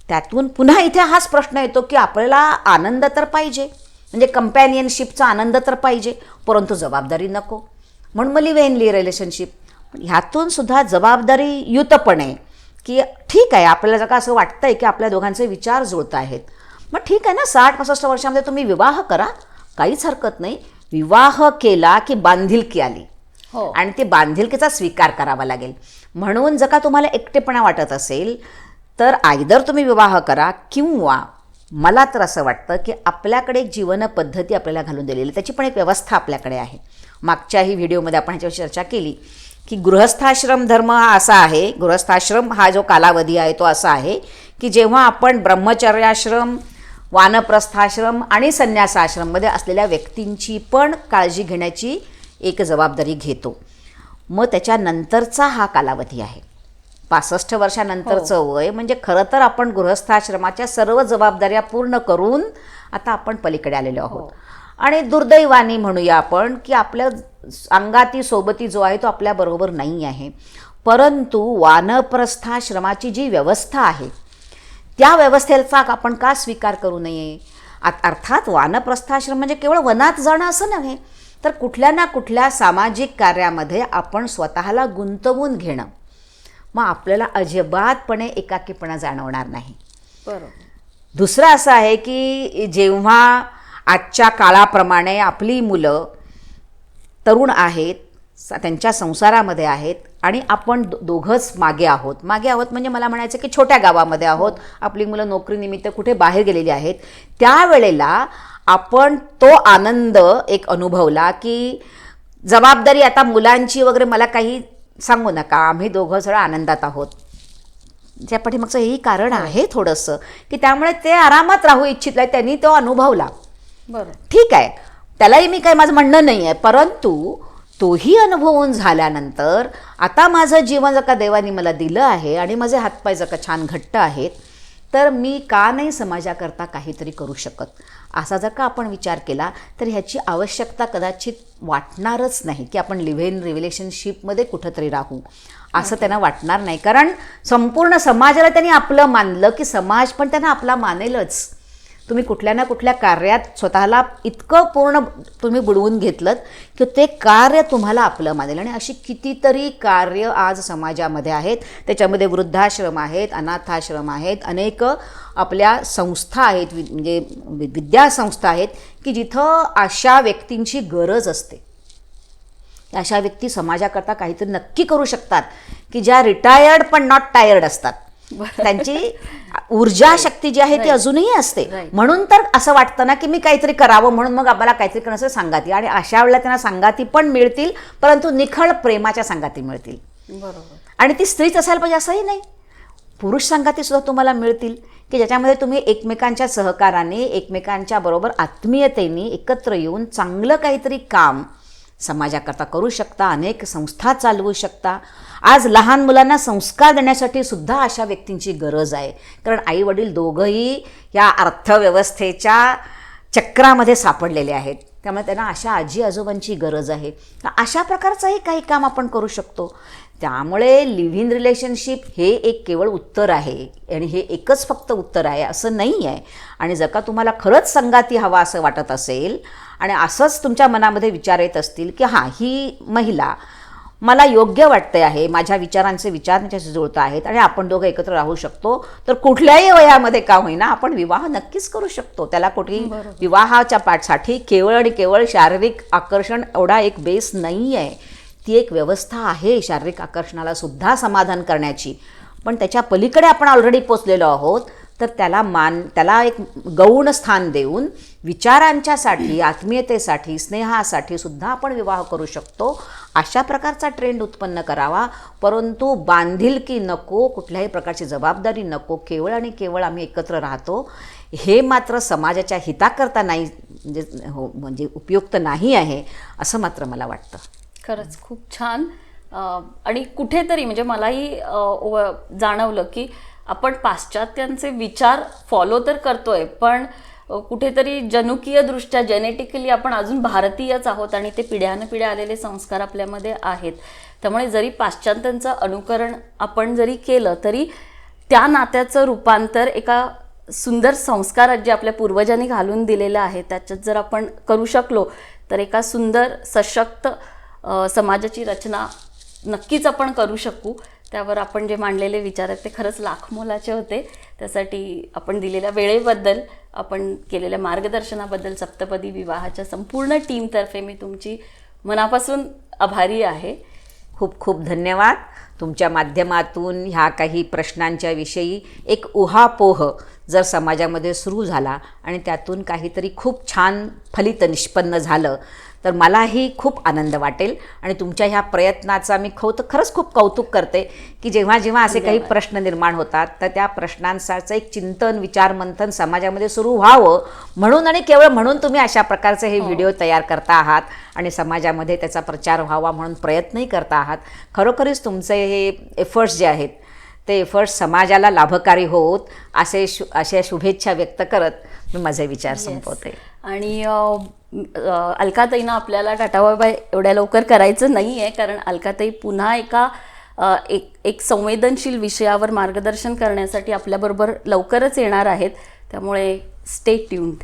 त्यातून पुन्हा इथे हाच प्रश्न येतो की आपल्याला आनंद तर पाहिजे, म्हणजे कंपॅनियनशिपचा आनंद तर पाहिजे, परंतु जबाबदारी नको. म्हणून मग लिव्ह इन रिलेशनशिप, ह्यातून सुद्धा जबाबदारीयुतपणे की ठीक आहे, आपल्याला जर का असं वाटतंय की आपल्या दोघांचे विचार जुळत आहेत, मग ठीक आहे ना, 60-65 वर्षामध्ये तुम्ही विवाह करा, काहीच हरकत नाही. विवाह केला की बांधिलकी आली आणि ते बांधिलकीचा स्वीकार करावा लागेल. म्हणून जर का तुम्हाला एकटेपणा वाटत असेल तर आयदर तुम्ही विवाह करा, किंवा मला तर असं वाटतं की आपल्याकडे एक जीवन पद्धती आपल्याला घालून दिलेली, त्याची पण एक व्यवस्था आपल्याकडे आहे. मागच्याही व्हिडिओमध्ये आपण ह्याच्यावर चर्चा केली की गृहस्थाश्रम धर्म हा असा आहे, गृहस्थाश्रम हा जो कालावधी आहे तो असा आहे की जेव्हा आपण ब्रह्मचर्याश्रम, वानप्रस्थाश्रम आणि संन्यासाश्रममध्ये असलेल्या व्यक्तींची पण काळजी घेण्याची एक जबाबदारी घेतो. मग त्याच्यानंतरचा हा कालावधी आहे 65 वर्षानंतरचं वय, म्हणजे खरं तर आपण गृहस्थाश्रमाच्या सर्व जबाबदाऱ्या पूर्ण करून आता आपण पलीकडे आलेलो आहोत. आणि दुर्दैवाने म्हणूया आपण की आपल्या अंगाती सोबती जो आहे तो आपल्याबरोबर नाही आहे. परंतु वानप्रस्थाश्रमाची जी व्यवस्था आहे त्या व्यवस्थेचा आपण का स्वीकार करू नये. अर्थात वानप्रस्थाश्रम म्हणजे केवळ वनात जाणं असं नव्हे, तर कुठल्या ना कुठल्या सामाजिक कार्यामध्ये आपण स्वतःला गुंतवून घेणं, मग आपल्याला अजिबातपणे एकाकीपणा जाणवणार नाही. बरोबर. दुसरं असं आहे की जेव्हा आजच्या काळाप्रमाणे आपली मुलं तरुण आहेत, त्यांच्या संसारामध्ये आहेत आणि आपण दोघंच मागे आहोत म्हणजे मला म्हणायचं की छोट्या गावामध्ये आहोत, आपली मुलं नोकरीनिमित्त कुठे बाहेर गेलेली आहेत, त्यावेळेला आपण तो आनंद एक अनुभवला की जबाबदारी आता मुलांची वगैरे मला काही सांगू नका, आम्ही दोघं जरा आनंदात आहोत. त्या पाठीमागचं हेही कारण आहे थोडंसं की त्यामुळे ते आरामात राहू इच्छित नाही, त्यांनी तो अनुभवला. बरं, ठीक आहे, त्यालाही मी काही माझं म्हणणं नाही आहे, परंतु तोही अनुभवून झाल्यानंतर आता माझं जीवन जर का देवाने मला दिलं आहे आणि माझे हातपाय जर का छान घट्ट आहेत, तर मी का नाही समाजाकरता काहीतरी करू शकत. असा जर का आपण विचार केला तर ह्याची आवश्यकता कदाचित वाटणारच नाही की आपण लिव्ह इन रिलेशनशिपमध्ये कुठंतरी राहू. असं त्यांना वाटणार नाही. कारण संपूर्ण समाजाला त्यांनी आपलं मानलं की समाज पण त्यांना आपला मानेलच. तुम्ही कुठल्या ना कुठल्या कार्यात स्वतःला इतकं पूर्ण तुम्ही बुडवून घेतलं की ते कार्य तुम्हाला आपलं मानेल. आणि अशी कितीतरी कार्य आज समाजामध्ये आहेत. त्याच्यामध्ये वृद्धाश्रम आहेत, अनाथाश्रम आहेत, अनेक आपल्या संस्था आहेत, म्हणजे विद्यासंस्था आहेत की जिथं अशा व्यक्तींची गरज असते. अशा व्यक्ती समाजाकरता काहीतरी नक्की करू शकतात की ज्या रिटायर्ड पण नॉट टायर्ड असतात. त्यांची ऊर्जा शक्ती जी आहे ती अजूनही असते. म्हणून तर असं वाटतं ना की मी काहीतरी करावं, म्हणून मग आम्हाला काहीतरी करण्याचं संगाती. आणि अशा वेळेला त्यांना संगाती पण मिळतील, परंतु निखळ प्रेमाच्या संगाती मिळतील. बरोबर. आणि ती स्त्रीच असायला पाहिजे असंही नाही, पुरुष संगाती सुद्धा तुम्हाला मिळतील की ज्याच्यामध्ये तुम्ही एकमेकांच्या सहकाराने, एकमेकांच्या बरोबर आत्मीयतेने एकत्र येऊन चांगलं काहीतरी काम समाजाकरता करू शकता, अनेक संस्था चालवू शकता. आज लहान मुलांना संस्कार देण्यासाठी सुद्धा अशा व्यक्तींची गरज आहे. कारण आई वडील दोघंही या अर्थव्यवस्थेच्या चक्रामध्ये सापडलेले आहेत. त्यामुळे त्यांना अशा आजी आजोबांची गरज आहे. अशा प्रकारचंही काही काम आपण करू शकतो. त्यामुळे लिव्ह इन रिलेशनशिप हे एक केवळ उत्तर आहे आणि हे एकच फक्त उत्तर आहे असं नाही आहे. आणि जर का तुम्हाला खरंच संगाती हवा असं वाटत असेल आणि असंच तुमच्या मनामध्ये विचार येत असतील की हां, ही महिला मला योग्य वाटते आहे, माझ्या विचारांचे विचार त्यांच्याशी जुळत आहेत आणि आपण दोघं एकत्र राहू शकतो, तर कुठल्याही वयामध्ये का होईना आपण विवाह नक्कीच करू शकतो. त्याला कुठे विवाहाच्या पाठसाठी केवळ आणि केवळ शारीरिक आकर्षण एवढा एक बेस नाही आहे. ती एक व्यवस्था आहे शारीरिक आकर्षणाला सुद्धा समाधान करण्याची. पण त्याच्या पलीकडे आपण ऑलरेडी पोचलेलो आहोत, तर त्याला एक गौण स्थान देऊन विचारांच्यासाठी, आत्मीयतेसाठी, स्नेहासाठी सुद्धा आपण विवाह करू शकतो. अशा प्रकारचा ट्रेंड उत्पन्न करावा. परंतु बांधिलकी नको, कुठल्याही प्रकारची जबाबदारी नको, केवळ आणि केवळ आम्ही एकत्र राहतो, हे मात्र समाजाच्या हिताकरता नाही, म्हणजे उपयुक्त नाही आहे असं मात्र मला वाटतं. खरंच खूप छान. आणि कुठेतरी म्हणजे मलाही जाणवलं की आपण पाश्चात्यांचे विचार फॉलो तर करतोय, पण कुठेतरी जनुकीय दृष्ट्या जेनेटिकली आपण अजून भारतीयच आहोत आणि ते पिढ्यानपिढ्या आलेले संस्कार आपल्यामध्ये आहेत. त्यामुळे जरी पाश्चात्यांचं अनुकरण आपण जरी केलं तरी त्या नात्याचं रूपांतर एका सुंदर संस्कारात जे आपल्या पूर्वजांनी घालून दिलेलं आहे त्याच्यात जर आपण करू शकलो तर एका सुंदर सशक्त समाजाची रचना नक्कीच आपण करू शकू. त्यावर आपण जे मांडलेले विचार आहेत ते खरंच लाखमोलाचे होते. त्यासाठी आपण दिलेल्या वेळेबद्दल, आपण केलेल्या मार्गदर्शनाबद्दल सप्तपदी विवाहाच्या संपूर्ण टीमतर्फे मी तुमची मनापासून आभारी आहे. खूप खूप धन्यवाद. तुमच्या माध्यमातून ह्या काही प्रश्नांच्या विषयी एक उहापोह जर समाजामध्ये सुरू झाला आणि त्यातून काहीतरी खूप छान फलित निष्पन्न झालं तर मलाही खूप आनंद वाटेल. आणि तुमच्या ह्या प्रयत्नाचा मी खरंच खूप कौतुक करते की जेव्हा जेव्हा असे काही प्रश्न निर्माण होतात तर त्या प्रश्नांचं एक चिंतन, विचारमंथन समाजामध्ये सुरू व्हावं म्हणून आणि केवळ म्हणून तुम्ही अशा प्रकारचे हे व्हिडिओ तयार करता आहात आणि समाजामध्ये त्याचा प्रचार व्हावा म्हणून प्रयत्नही करता आहात. खरोखरीच तुमचे हे एफर्ट्स जे आहेत ते एफर्ट्स समाजाला लाभकारी होत अशा शुभेच्छा व्यक्त करत मी माझे विचार संपवते. आणि अलकाताईंना आपल्याला टाटा बाय बाय एवढ्या लवकर करायचं नाही आहे, कारण अलकाताई पुन्हा एक संवेदनशील विषयावर मार्गदर्शन करण्यासाठी आपल्याबरोबर लवकरच येणार आहेत. त्यामुळे स्टे ट्यून्ड.